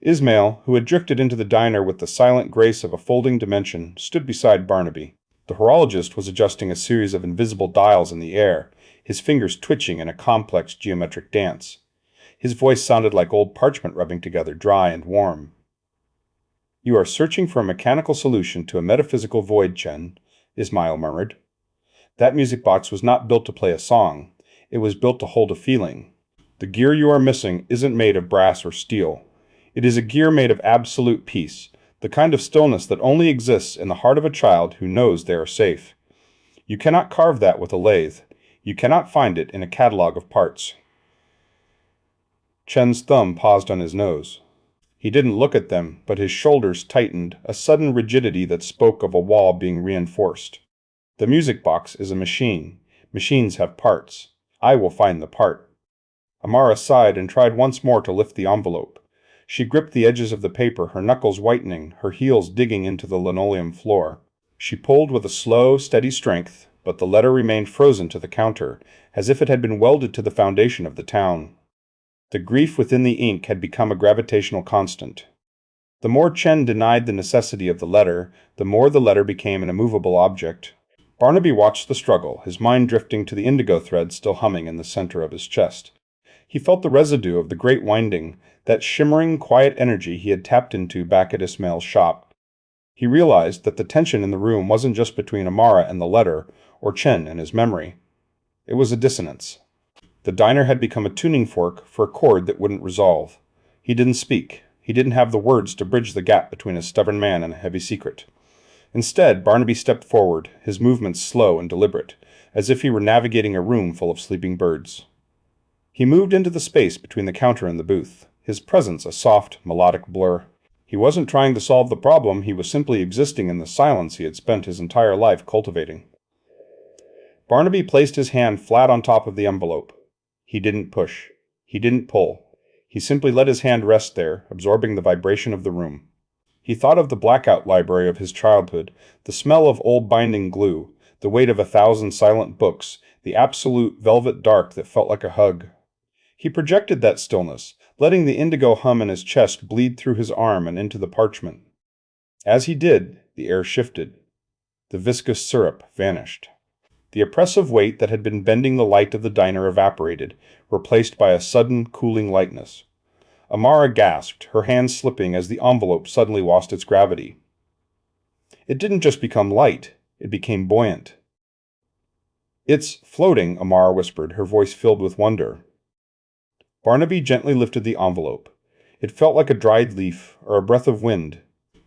S1: Ismail, who had drifted into the diner with the silent grace of a folding dimension, stood beside Barnaby. The horologist was adjusting a series of invisible dials in the air, his fingers twitching in a complex geometric dance. His voice sounded like old parchment rubbing together, dry and warm. "You are searching for a mechanical solution to a metaphysical void, Chen," Ismail murmured. "That music box was not built to play a song. It was built to hold a feeling. The gear you are missing isn't made of brass or steel. It is a gear made of absolute peace, the kind of stillness that only exists in the heart of a child who knows they are safe. You cannot carve that with a lathe. You cannot find it in a catalog of parts." Chen's thumb paused on his nose. He didn't look at them, but his shoulders tightened, a sudden rigidity that spoke of a wall being reinforced. "The music box is a machine. Machines have parts. I will find the part." Amara sighed and tried once more to lift the envelope. She gripped the edges of the paper, her knuckles whitening, her heels digging into the linoleum floor. She pulled with a slow, steady strength, but the letter remained frozen to the counter, as if it had been welded to the foundation of the town. The grief within the ink had become a gravitational constant. The more Chen denied the necessity of the letter, the more the letter became an immovable object. Barnaby watched the struggle, his mind drifting to the indigo thread still humming in the center of his chest. He felt the residue of the great winding, that shimmering, quiet energy he had tapped into back at Ismail's shop. He realized that the tension in the room wasn't just between Amara and the letter, or Chen and his memory. It was a dissonance. The diner had become a tuning fork for a chord that wouldn't resolve. He didn't speak. He didn't have the words to bridge the gap between a stubborn man and a heavy secret. Instead, Barnaby stepped forward, his movements slow and deliberate, as if he were navigating a room full of sleeping birds. He moved into the space between the counter and the booth, his presence a soft, melodic blur. He wasn't trying to solve the problem, he was simply existing in the silence he had spent his entire life cultivating. Barnaby placed his hand flat on top of the envelope. He didn't push. He didn't pull. He simply let his hand rest there, absorbing the vibration of the room. He thought of the blackout library of his childhood, the smell of old binding glue, the weight of 1,000 silent books, the absolute velvet dark that felt like a hug. He projected that stillness, letting the indigo hum in his chest bleed through his arm and into the parchment. As he did, the air shifted. The viscous syrup vanished. The oppressive weight that had been bending the light of the diner evaporated, replaced by a sudden, cooling lightness. Amara gasped, her hands slipping as the envelope suddenly lost its gravity. It didn't just become light, it became buoyant. "It's floating," Amara whispered, her voice filled with wonder. Barnaby gently lifted the envelope. It felt like a dried leaf, or a breath of wind.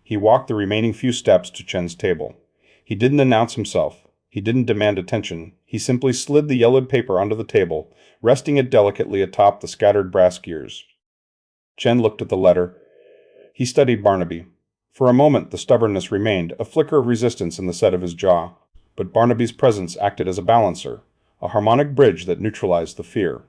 S1: He walked the remaining few steps to Chen's table. He didn't announce himself. He didn't demand attention. He simply slid the yellowed paper onto the table, resting it delicately atop the scattered brass gears. Chen looked at the letter. He studied Barnaby. For a moment the stubbornness remained, a flicker of resistance in the set of his jaw. But Barnaby's presence acted as a balancer, a harmonic bridge that neutralized the fear.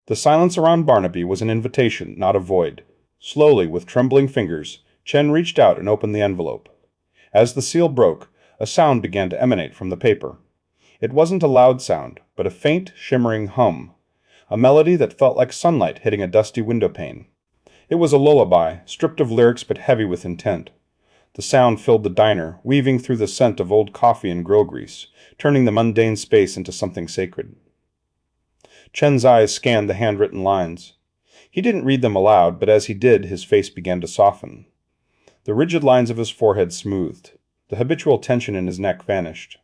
S1: The silence around Barnaby was an invitation, not a void. Slowly, with trembling fingers, Chen reached out and opened the envelope. As the seal broke, a sound began to emanate from the paper. It wasn't a loud sound, but a faint, shimmering hum, a melody that felt like sunlight hitting a dusty windowpane. It was a lullaby, stripped of lyrics but heavy with intent. The sound filled the diner, weaving through the scent of old coffee and grill grease, turning the mundane space into something sacred. Chen's eyes scanned the handwritten lines. He didn't read them aloud, but as he did, his face began to soften. The rigid lines of his forehead smoothed. The habitual tension in his neck vanished.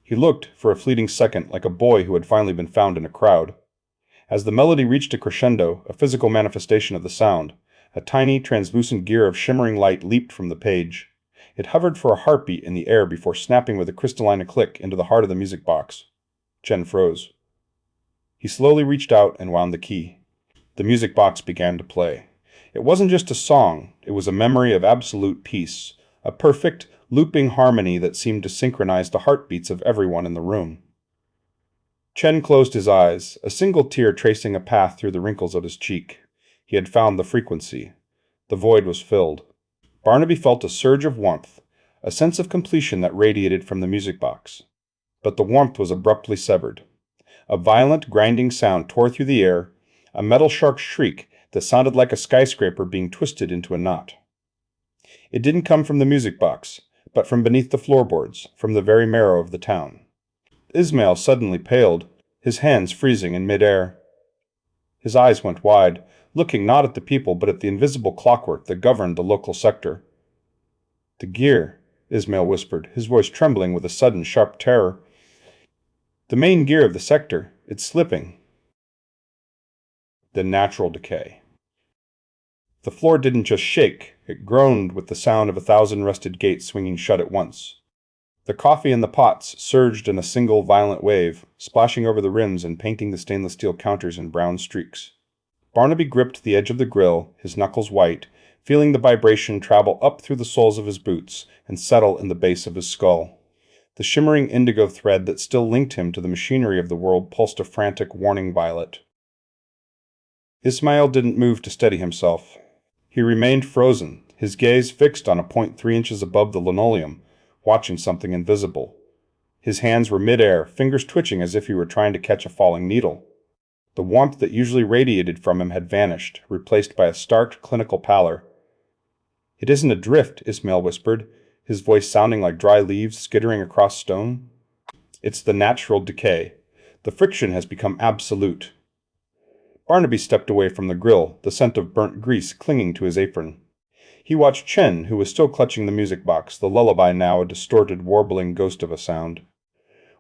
S1: He looked, for a fleeting second, like a boy who had finally been found in a crowd. As the melody reached a crescendo, a physical manifestation of the sound, a tiny, translucent gear of shimmering light leaped from the page. It hovered for a heartbeat in the air before snapping with a crystalline click into the heart of the music box. Chen froze. He slowly reached out and wound the key. The music box began to play. It wasn't just a song, it was a memory of absolute peace, a perfect, looping harmony that seemed to synchronize the heartbeats of everyone in the room. Chen closed his eyes, a single tear tracing a path through the wrinkles of his cheek. He had found the frequency. The void was filled. Barnaby felt a surge of warmth, a sense of completion that radiated from the music box. But the warmth was abruptly severed. A violent, grinding sound tore through the air, a metal shark shriek that sounded like a skyscraper being twisted into a knot. It didn't come from the music box, but from beneath the floorboards, from the very marrow of the town. Ismail suddenly paled, his hands freezing in midair. His eyes went wide, looking not at the people but at the invisible clockwork that governed the local sector. "The gear," Ismail whispered, his voice trembling with a sudden sharp terror. "The main gear of the sector. It's slipping." The natural decay. The floor didn't just shake, it groaned with the sound of 1,000 rusted gates swinging shut at once. The coffee in the pots surged in a single violent wave, splashing over the rims and painting the stainless steel counters in brown streaks. Barnaby gripped the edge of the grill, his knuckles white, feeling the vibration travel up through the soles of his boots and settle in the base of his skull. The shimmering indigo thread that still linked him to the machinery of the world pulsed a frantic warning violet. Ismail didn't move to steady himself. He remained frozen, his gaze fixed on a point 3 inches above the linoleum, watching something invisible. His hands were mid-air, fingers twitching as if he were trying to catch a falling needle. The warmth that usually radiated from him had vanished, replaced by a stark, clinical pallor. "It isn't a drift," Ismail whispered, his voice sounding like dry leaves skittering across stone. "It's the natural decay. The friction has become absolute." Barnaby stepped away from the grill, the scent of burnt grease clinging to his apron. He watched Chen, who was still clutching the music box, the lullaby now a distorted, warbling ghost of a sound.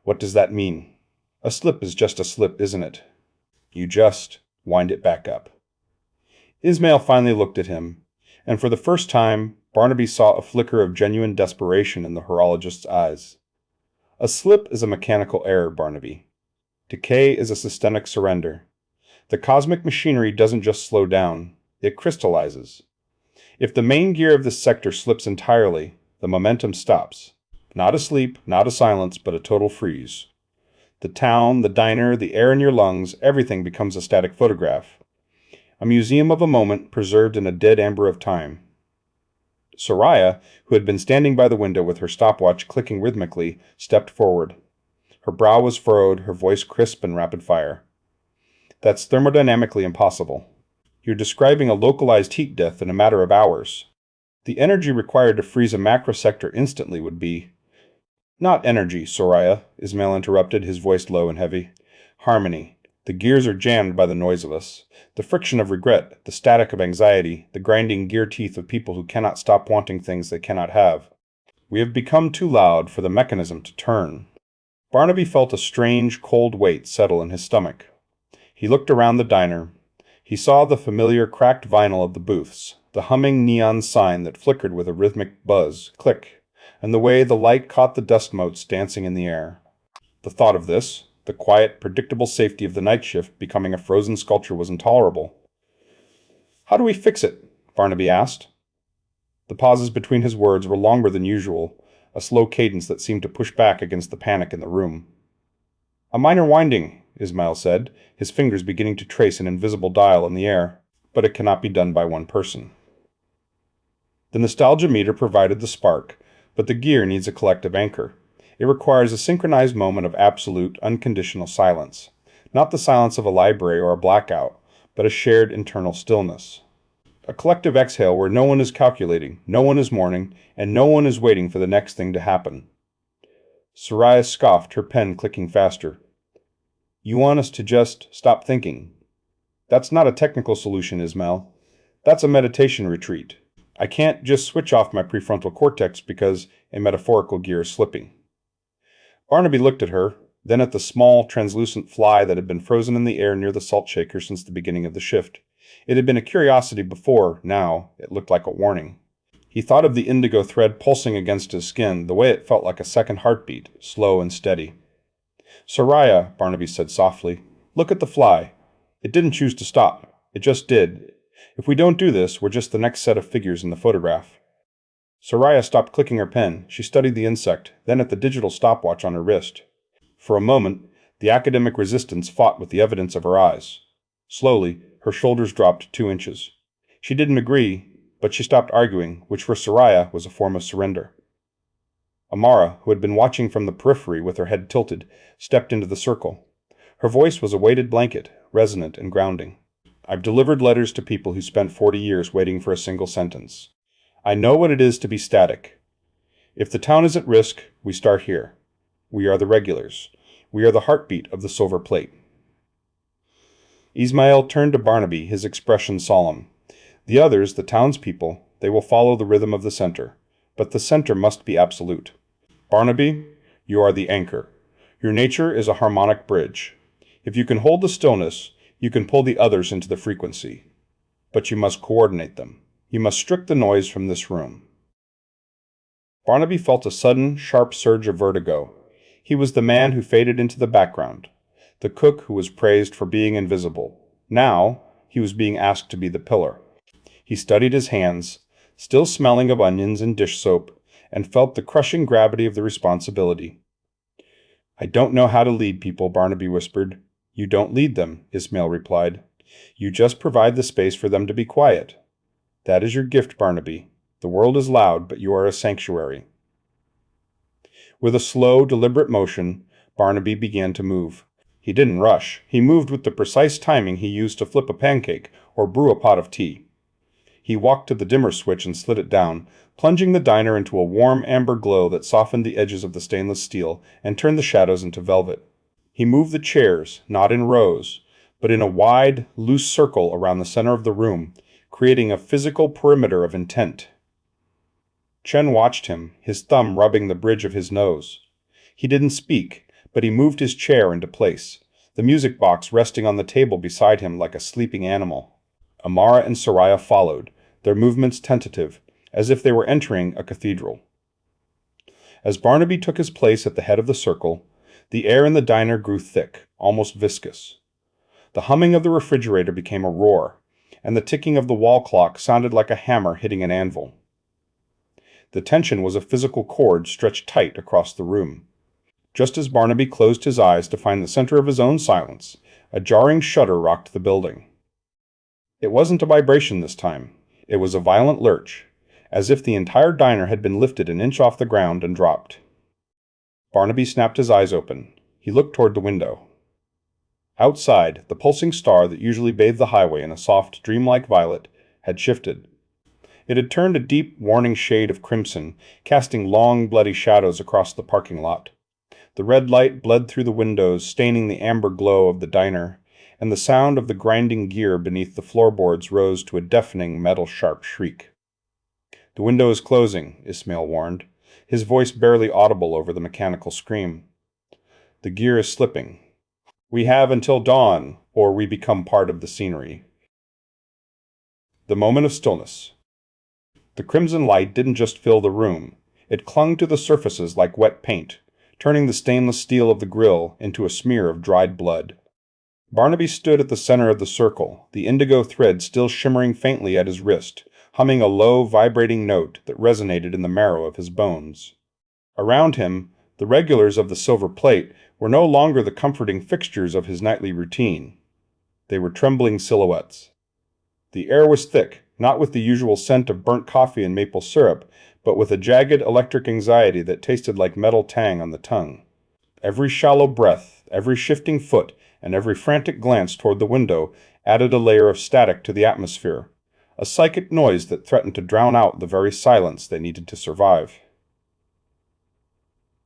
S1: "What does that mean? A slip is just a slip, isn't it? You just wind it back up." Ismail finally looked at him, and for the first time, Barnaby saw a flicker of genuine desperation in the horologist's eyes. "A slip is a mechanical error, Barnaby. Decay is a systemic surrender. The cosmic machinery doesn't just slow down, it crystallizes. If the main gear of this sector slips entirely, the momentum stops. Not a sleep, not a silence, but a total freeze. The town, the diner, the air in your lungs, everything becomes a static photograph. A museum of a moment preserved in a dead amber of time." Soraya, who had been standing by the window with her stopwatch clicking rhythmically, stepped forward. Her brow was furrowed, her voice crisp and rapid fire. "That's thermodynamically impossible. You're describing a localized heat death in a matter of hours. The energy required to freeze a macrosector instantly would be—" "Not energy, Soraya," Ismail interrupted, his voice low and heavy. "Harmony. The gears are jammed by the noise of us. The friction of regret, the static of anxiety, the grinding gear teeth of people who cannot stop wanting things they cannot have. We have become too loud for the mechanism to turn." Barnaby felt a strange, cold weight settle in his stomach. He looked around the diner. He saw the familiar cracked vinyl of the booths, the humming neon sign that flickered with a rhythmic buzz, click, and the way the light caught the dust motes dancing in the air. The thought of this, the quiet, predictable safety of the night shift becoming a frozen sculpture, was intolerable. "How do we fix it?" Barnaby asked. The pauses between his words were longer than usual, a slow cadence that seemed to push back against the panic in the room. "A minor winding," Ismail said, his fingers beginning to trace an invisible dial in the air, "but it cannot be done by one person." The nostalgia meter provided the spark, but the gear needs a collective anchor. It requires a synchronized moment of absolute, unconditional silence. Not the silence of a library or a blackout, but a shared internal stillness. A collective exhale where no one is calculating, no one is mourning, and no one is waiting for the next thing to happen. Soraya scoffed, her pen clicking faster. "You want us to just stop thinking? That's not a technical solution, Ismail. That's a meditation retreat. I can't just switch off my prefrontal cortex because a metaphorical gear is slipping." Barnaby looked at her, then at the small, translucent fly that had been frozen in the air near the salt shaker since the beginning of the shift. It had been a curiosity before, now it looked like a warning. He thought of the indigo thread pulsing against his skin, the way it felt like a second heartbeat, slow and steady. "Soraya," Barnaby said softly, "look at the fly. It didn't choose to stop. It just did. If we don't do this, we're just the next set of figures in the photograph." Soraya stopped clicking her pen. She studied the insect, then at the digital stopwatch on her wrist. For a moment, The academic resistance fought with the evidence of her eyes. Slowly, her shoulders dropped 2 inches. She didn't agree, but she stopped arguing, which for Soraya was a form of surrender. Amara, who had been watching from the periphery with her head tilted, stepped into the circle. Her voice was a weighted blanket, resonant and grounding. I've delivered letters to people who spent 40 years waiting for a single sentence. I know what it is to be static. If the town is at risk, we start here. We are the regulars. We are the heartbeat of the silver plate. Ismail turned to Barnaby, his expression solemn. The others, the townspeople, they will follow the rhythm of the center. But the center must be absolute. Barnaby, you are the anchor. Your nature is a harmonic bridge. If you can hold the stillness, you can pull the others into the frequency. But you must coordinate them. You must strip the noise from this room. Barnaby felt a sudden, sharp surge of vertigo. He was the man who faded into the background, the cook who was praised for being invisible. Now, he was being asked to be the pillar. He studied his hands, still smelling of onions and dish soap, and felt the crushing gravity of the responsibility. I don't know how to lead people, Barnaby whispered. You don't lead them, Ismail replied. You just provide the space for them to be quiet. That is your gift, Barnaby. The world is loud, but you are a sanctuary. With a slow, deliberate motion, Barnaby began to move. He didn't rush. He moved with the precise timing he used to flip a pancake or brew a pot of tea. He walked to the dimmer switch and slid it down, plunging the diner into a warm amber glow that softened the edges of the stainless steel and turned the shadows into velvet. He moved the chairs, not in rows, but in a wide, loose circle around the center of the room, creating a physical perimeter of intent. Chen watched him, his thumb rubbing the bridge of his nose. He didn't speak, but he moved his chair into place, the music box resting on the table beside him like a sleeping animal. Amara and Soraya followed, their movements tentative, as if they were entering a cathedral. As Barnaby took his place at the head of the circle, the air in the diner grew thick, almost viscous. The humming of the refrigerator became a roar, and the ticking of the wall clock sounded like a hammer hitting an anvil. The tension was a physical cord stretched tight across the room. Just as Barnaby closed his eyes to find the center of his own silence, a jarring shudder rocked the building. It wasn't a vibration this time. It was a violent lurch, as if the entire diner had been lifted an inch off the ground and dropped. Barnaby snapped his eyes open. He looked toward the window. Outside, the pulsing star that usually bathed the highway in a soft, dreamlike violet had shifted. It had turned a deep, warning shade of crimson, casting long, bloody shadows across the parking lot. The red light bled through the windows, staining the amber glow of the diner, and the sound of the grinding gear beneath the floorboards rose to a deafening, metal-sharp shriek. The window is closing, Ismail warned, his voice barely audible over the mechanical scream. The gear is slipping. We have until dawn, or we become part of the scenery. The moment of stillness. The crimson light didn't just fill the room. It clung to the surfaces like wet paint, turning the stainless steel of the grill into a smear of dried blood. Barnaby stood at the center of the circle, the indigo thread still shimmering faintly at his wrist, humming a low, vibrating note that resonated in the marrow of his bones. Around him, the regulars of the silver plate were no longer the comforting fixtures of his nightly routine. They were trembling silhouettes. The air was thick, not with the usual scent of burnt coffee and maple syrup, but with a jagged electric anxiety that tasted like metal tang on the tongue. Every shallow breath, every shifting foot, and every frantic glance toward the window added a layer of static to the atmosphere, a psychic noise that threatened to drown out the very silence they needed to survive.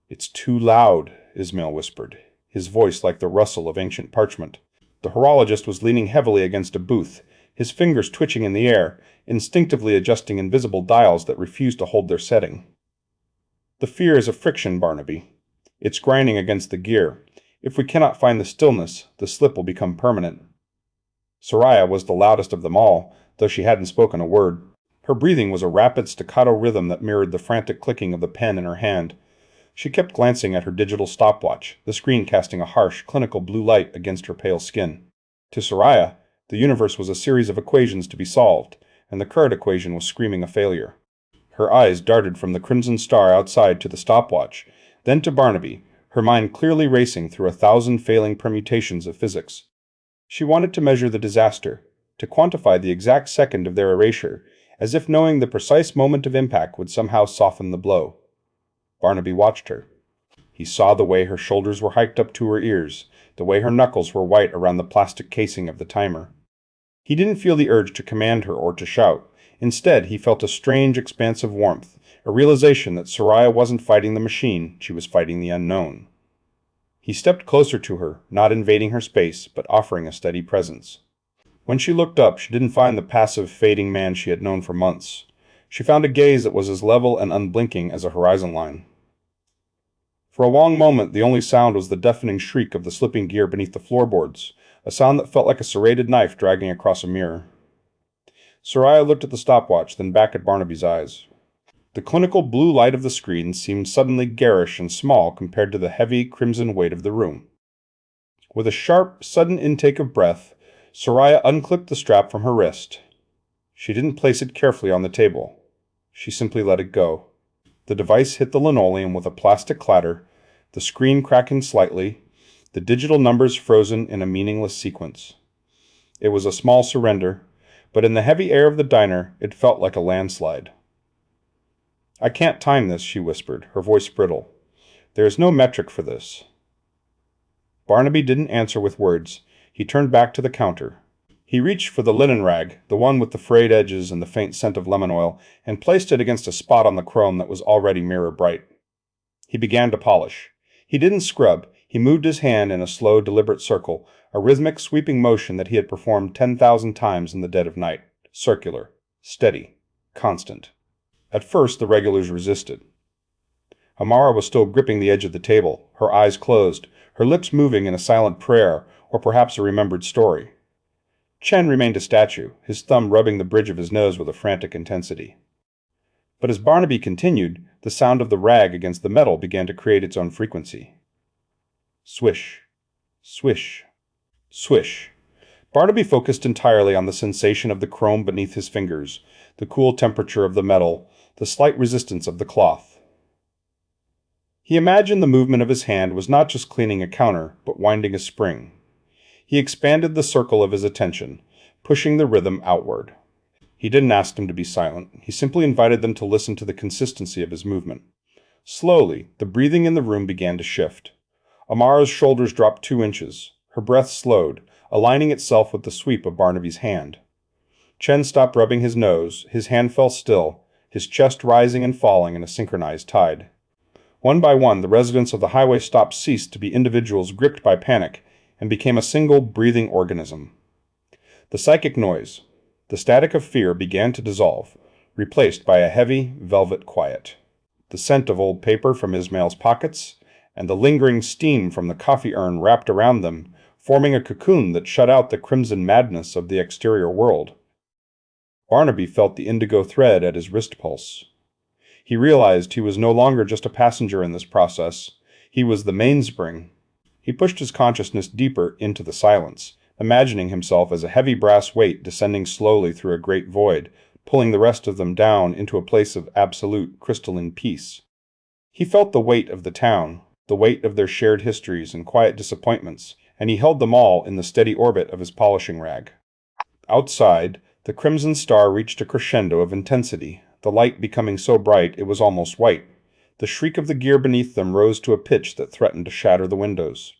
S1: It's too loud, Ismail whispered, his voice like the rustle of ancient parchment. The horologist was leaning heavily against a booth, his fingers twitching in the air, instinctively adjusting invisible dials that refused to hold their setting. The fear is a friction, Barnaby. It's grinding against the gear. If we cannot find the stillness, the slip will become permanent. Soraya was the loudest of them all, though she hadn't spoken a word. Her breathing was a rapid staccato rhythm that mirrored the frantic clicking of the pen in her hand. She kept glancing at her digital stopwatch, the screen casting a harsh, clinical blue light against her pale skin. To Soraya, the universe was a series of equations to be solved, and the current equation was screaming a failure. Her eyes darted from the crimson star outside to the stopwatch, then to Barnaby, her mind clearly racing through 1,000 failing permutations of physics. She wanted to measure the disaster, to quantify the exact second of their erasure, as if knowing the precise moment of impact would somehow soften the blow. Barnaby watched her. He saw the way her shoulders were hiked up to her ears, the way her knuckles were white around the plastic casing of the timer. He didn't feel the urge to command her or to shout. Instead, he felt a strange, expansive warmth, a realization that Soraya wasn't fighting the machine, she was fighting the unknown. He stepped closer to her, not invading her space, but offering a steady presence. When she looked up, she didn't find the passive, fading man she had known for months. She found a gaze that was as level and unblinking as a horizon line. For a long moment, the only sound was the deafening shriek of the slipping gear beneath the floorboards, a sound that felt like a serrated knife dragging across a mirror. Soraya looked at the stopwatch, then back at Barnaby's eyes. The clinical blue light of the screen seemed suddenly garish and small compared to the heavy, crimson weight of the room. With a sharp, sudden intake of breath, Soraya unclipped the strap from her wrist. She didn't place it carefully on the table. She simply let it go. The device hit the linoleum with a plastic clatter, the screen cracking slightly, the digital numbers frozen in a meaningless sequence. It was a small surrender, but in the heavy air of the diner, it felt like a landslide. "I can't time this," she whispered, her voice brittle. "There is no metric for this." Barnaby didn't answer with words. He turned back to the counter. He reached for the linen rag, the one with the frayed edges and the faint scent of lemon oil, and placed it against a spot on the chrome that was already mirror bright. He began to polish. He didn't scrub. He moved his hand in a slow, deliberate circle, a rhythmic, sweeping motion that he had performed 10,000 times in the dead of night. Circular, steady, constant. At first, the regulars resisted. Amara was still gripping the edge of the table, her eyes closed, her lips moving in a silent prayer, or perhaps a remembered story. Chen remained a statue, his thumb rubbing the bridge of his nose with a frantic intensity. But as Barnaby continued, the sound of the rag against the metal began to create its own frequency. Swish, swish, swish. Barnaby focused entirely on the sensation of the chrome beneath his fingers, the cool temperature of the metal, the slight resistance of the cloth. He imagined the movement of his hand was not just cleaning a counter, but winding a spring. He expanded the circle of his attention, pushing the rhythm outward. He didn't ask them to be silent. He simply invited them to listen to the consistency of his movement. Slowly, the breathing in the room began to shift. Amara's shoulders dropped 2 inches. Her breath slowed, aligning itself with the sweep of Barnaby's hand. Chen stopped rubbing his nose. His hand fell still, his chest rising and falling in a synchronized tide. One by one, the residents of the highway stop ceased to be individuals gripped by panic and became a single, breathing organism. The psychic noise, the static of fear began to dissolve, replaced by a heavy, velvet quiet. The scent of old paper from Ismail's pockets, and the lingering steam from the coffee urn wrapped around them, forming a cocoon that shut out the crimson madness of the exterior world. Barnaby felt the indigo thread at his wrist pulse. He realized he was no longer just a passenger in this process. He was the mainspring. He pushed his consciousness deeper into the silence, imagining himself as a heavy brass weight descending slowly through a great void, pulling the rest of them down into a place of absolute, crystalline peace. He felt the weight of the town, the weight of their shared histories and quiet disappointments, and he held them all in the steady orbit of his polishing rag. Outside, the crimson star reached a crescendo of intensity, the light becoming so bright it was almost white. The shriek of the gear beneath them rose to a pitch that threatened to shatter the windows.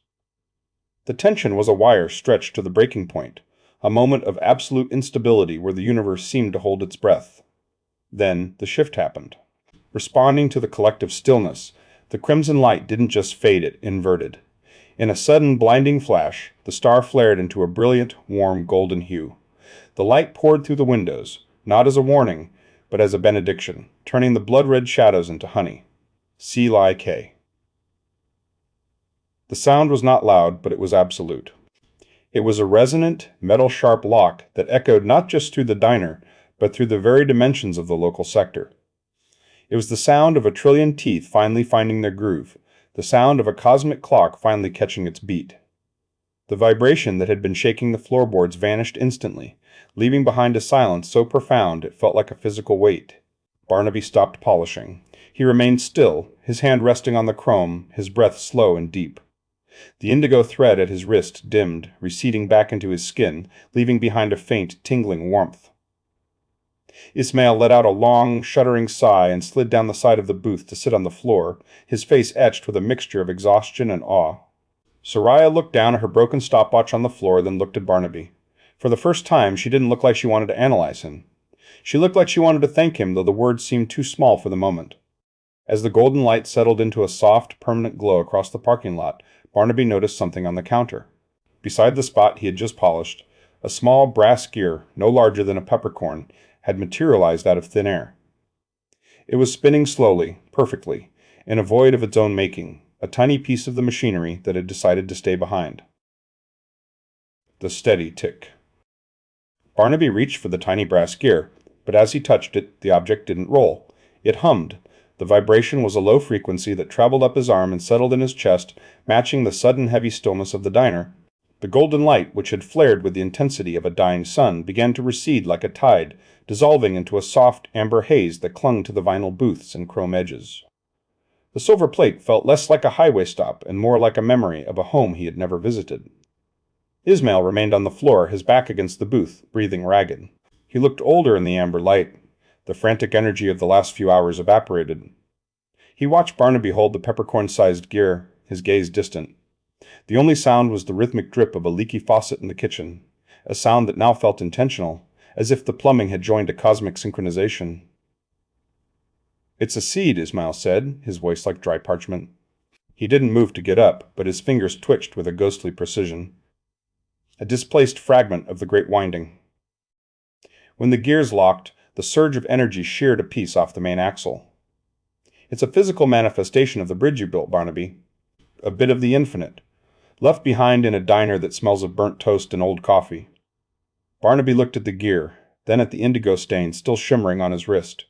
S1: The tension was a wire stretched to the breaking point, a moment of absolute instability where the universe seemed to hold its breath. Then the shift happened. Responding to the collective stillness, the crimson light didn't just fade, it inverted. In a sudden, blinding flash, the star flared into a brilliant, warm, golden hue. The light poured through the windows, not as a warning, but as a benediction, turning the blood-red shadows into honey. C-Li-K. The sound was not loud, but it was absolute. It was a resonant, metal-sharp lock that echoed not just through the diner, but through the very dimensions of the local sector. It was the sound of a trillion teeth finally finding their groove, the sound of a cosmic clock finally catching its beat. The vibration that had been shaking the floorboards vanished instantly, leaving behind a silence so profound it felt like a physical weight. Barnaby stopped polishing. He remained still, his hand resting on the chrome, his breath slow and deep. The indigo thread at his wrist dimmed, receding back into his skin, leaving behind a faint, tingling warmth. Ismail let out a long, shuddering sigh and slid down the side of the booth to sit on the floor, his face etched with a mixture of exhaustion and awe. Soraya looked down at her broken stopwatch on the floor, then looked at Barnaby. For the first time, she didn't look like she wanted to analyze him. She looked like she wanted to thank him, though the words seemed too small for the moment. As the golden light settled into a soft, permanent glow across the parking lot, Barnaby noticed something on the counter. Beside the spot he had just polished, a small brass gear, no larger than a peppercorn, had materialized out of thin air. It was spinning slowly, perfectly, in a void of its own making, a tiny piece of the machinery that had decided to stay behind. The steady tick. Barnaby reached for the tiny brass gear, but as he touched it, the object didn't roll. It hummed. The vibration was a low frequency that traveled up his arm and settled in his chest, matching the sudden heavy stillness of the diner. The golden light, which had flared with the intensity of a dying sun, began to recede like a tide, dissolving into a soft amber haze that clung to the vinyl booths and chrome edges. The silver plate felt less like a highway stop and more like a memory of a home he had never visited. Ismail remained on the floor, his back against the booth, breathing ragged. He looked older in the amber light. The frantic energy of the last few hours evaporated. He watched Barnaby hold the peppercorn-sized gear, his gaze distant. The only sound was the rhythmic drip of a leaky faucet in the kitchen, a sound that now felt intentional, as if the plumbing had joined a cosmic synchronization. "It's a seed," Ismail said, his voice like dry parchment. He didn't move to get up, but his fingers twitched with a ghostly precision. A displaced fragment of the great winding. When the gears locked, the surge of energy sheared a piece off the main axle. "It's a physical manifestation of the bridge you built, Barnaby. A bit of the infinite, left behind in a diner that smells of burnt toast and old coffee." Barnaby looked at the gear, then at the indigo stain still shimmering on his wrist.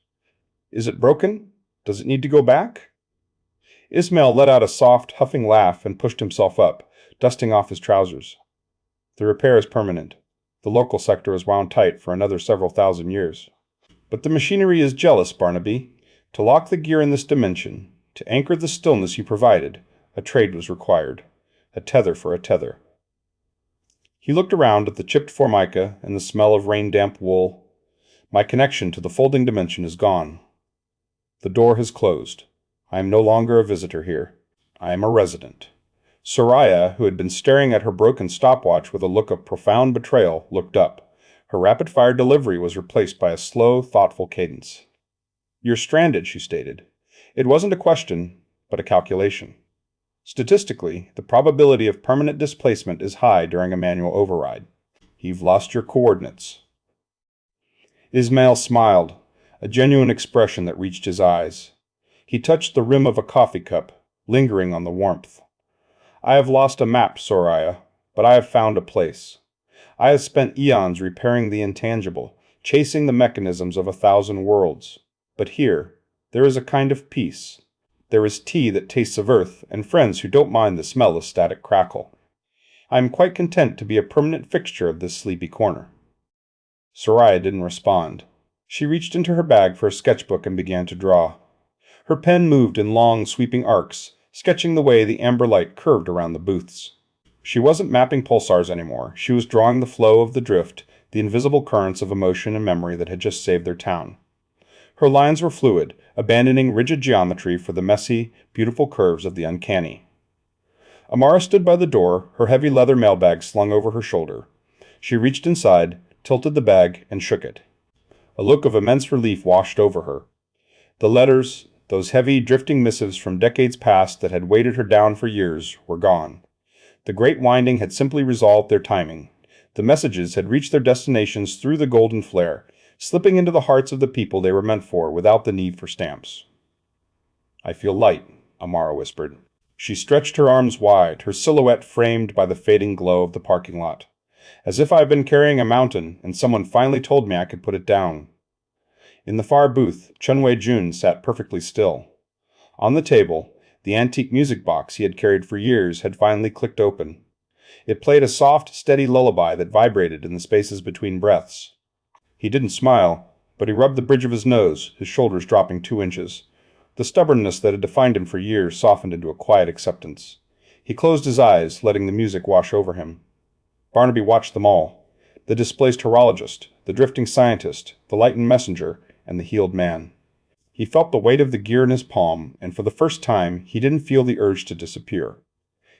S1: "Is it broken? Does it need to go back?" Ismail let out a soft, huffing laugh and pushed himself up, dusting off his trousers. "The repair is permanent. The local sector is wound tight for another several thousand years. But the machinery is jealous, Barnaby. To lock the gear in this dimension, to anchor the stillness you provided, a trade was required. A tether for a tether." He looked around at the chipped formica and the smell of rain-damp wool. "My connection to the folding dimension is gone. The door has closed. I am no longer a visitor here. I am a resident." Soraya, who had been staring at her broken stopwatch with a look of profound betrayal, looked up. Her rapid-fire delivery was replaced by a slow, thoughtful cadence. "You're stranded," she stated. It wasn't a question, but a calculation. Statistically, the probability of permanent displacement is high during a manual override. You've lost your coordinates. Ismail smiled, a genuine expression that reached his eyes. He touched the rim of a coffee cup, lingering on the warmth. "I have lost a map, Soraya, but I have found a place. I have spent eons repairing the intangible, chasing the mechanisms of 1,000 worlds. But here, there is a kind of peace. There is tea that tastes of earth, and friends who don't mind the smell of static crackle. I am quite content to be a permanent fixture of this sleepy corner." Soraya didn't respond. She reached into her bag for a sketchbook and began to draw. Her pen moved in long, sweeping arcs, sketching the way the amber light curved around the booths. She wasn't mapping pulsars anymore. She was drawing the flow of the drift, the invisible currents of emotion and memory that had just saved their town. Her lines were fluid, abandoning rigid geometry for the messy, beautiful curves of the uncanny. Amara stood by the door, her heavy leather mailbag slung over her shoulder. She reached inside, tilted the bag, and shook it. A look of immense relief washed over her. The letters, those heavy, drifting missives from decades past that had weighted her down for years, were gone. The great winding had simply resolved their timing. The messages had reached their destinations through the golden flare, slipping into the hearts of the people they were meant for without the need for stamps. "I feel light," Amara whispered. She stretched her arms wide, her silhouette framed by the fading glow of the parking lot. "As if I had been carrying a mountain, and someone finally told me I could put it down." In the far booth, Chunwei Jun sat perfectly still. On the table, the antique music box he had carried for years had finally clicked open. It played a soft, steady lullaby that vibrated in the spaces between breaths. He didn't smile, but he rubbed the bridge of his nose, his shoulders dropping 2 inches. The stubbornness that had defined him for years softened into a quiet acceptance. He closed his eyes, letting the music wash over him. Barnaby watched them all. The displaced horologist, the drifting scientist, the lightened messenger, and the healed man. He felt the weight of the gear in his palm, and for the first time, he didn't feel the urge to disappear.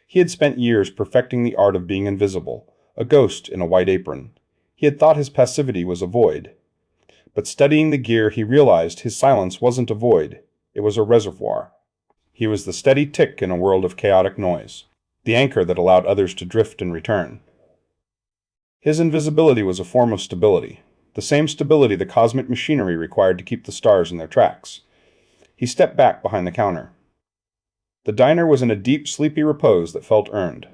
S1: He had spent years perfecting the art of being invisible, a ghost in a white apron. He had thought his passivity was a void. But studying the gear, he realized his silence wasn't a void. It was a reservoir. He was the steady tick in a world of chaotic noise, the anchor that allowed others to drift and return. His invisibility was a form of stability, the same stability the cosmic machinery required to keep the stars in their tracks. He stepped back behind the counter. The diner was in a deep, sleepy repose that felt earned.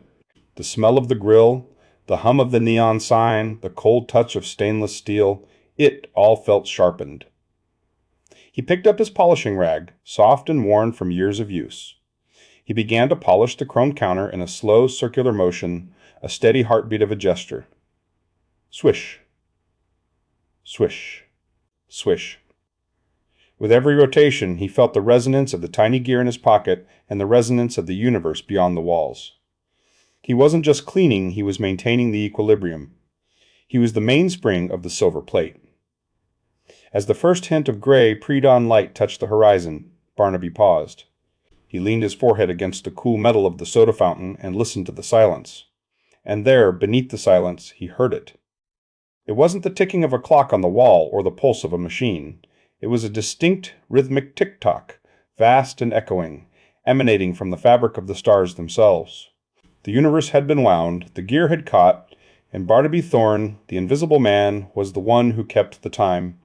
S1: The smell of the grill, the hum of the neon sign, the cold touch of stainless steel, it all felt sharpened. He picked up his polishing rag, soft and worn from years of use. He began to polish the chrome counter in a slow, circular motion, a steady heartbeat of a gesture. Swish. Swish. Swish. With every rotation, he felt the resonance of the tiny gear in his pocket and the resonance of the universe beyond the walls. He wasn't just cleaning, he was maintaining the equilibrium. He was the mainspring of the silver plate. As the first hint of gray pre-dawn light touched the horizon, Barnaby paused. He leaned his forehead against the cool metal of the soda fountain and listened to the silence. And there, beneath the silence, he heard it. It wasn't the ticking of a clock on the wall or the pulse of a machine. It was a distinct, rhythmic tick-tock, vast and echoing, emanating from the fabric of the stars themselves. The universe had been wound, the gear had caught, and Barnaby Thorne, the invisible man, was the one who kept the time,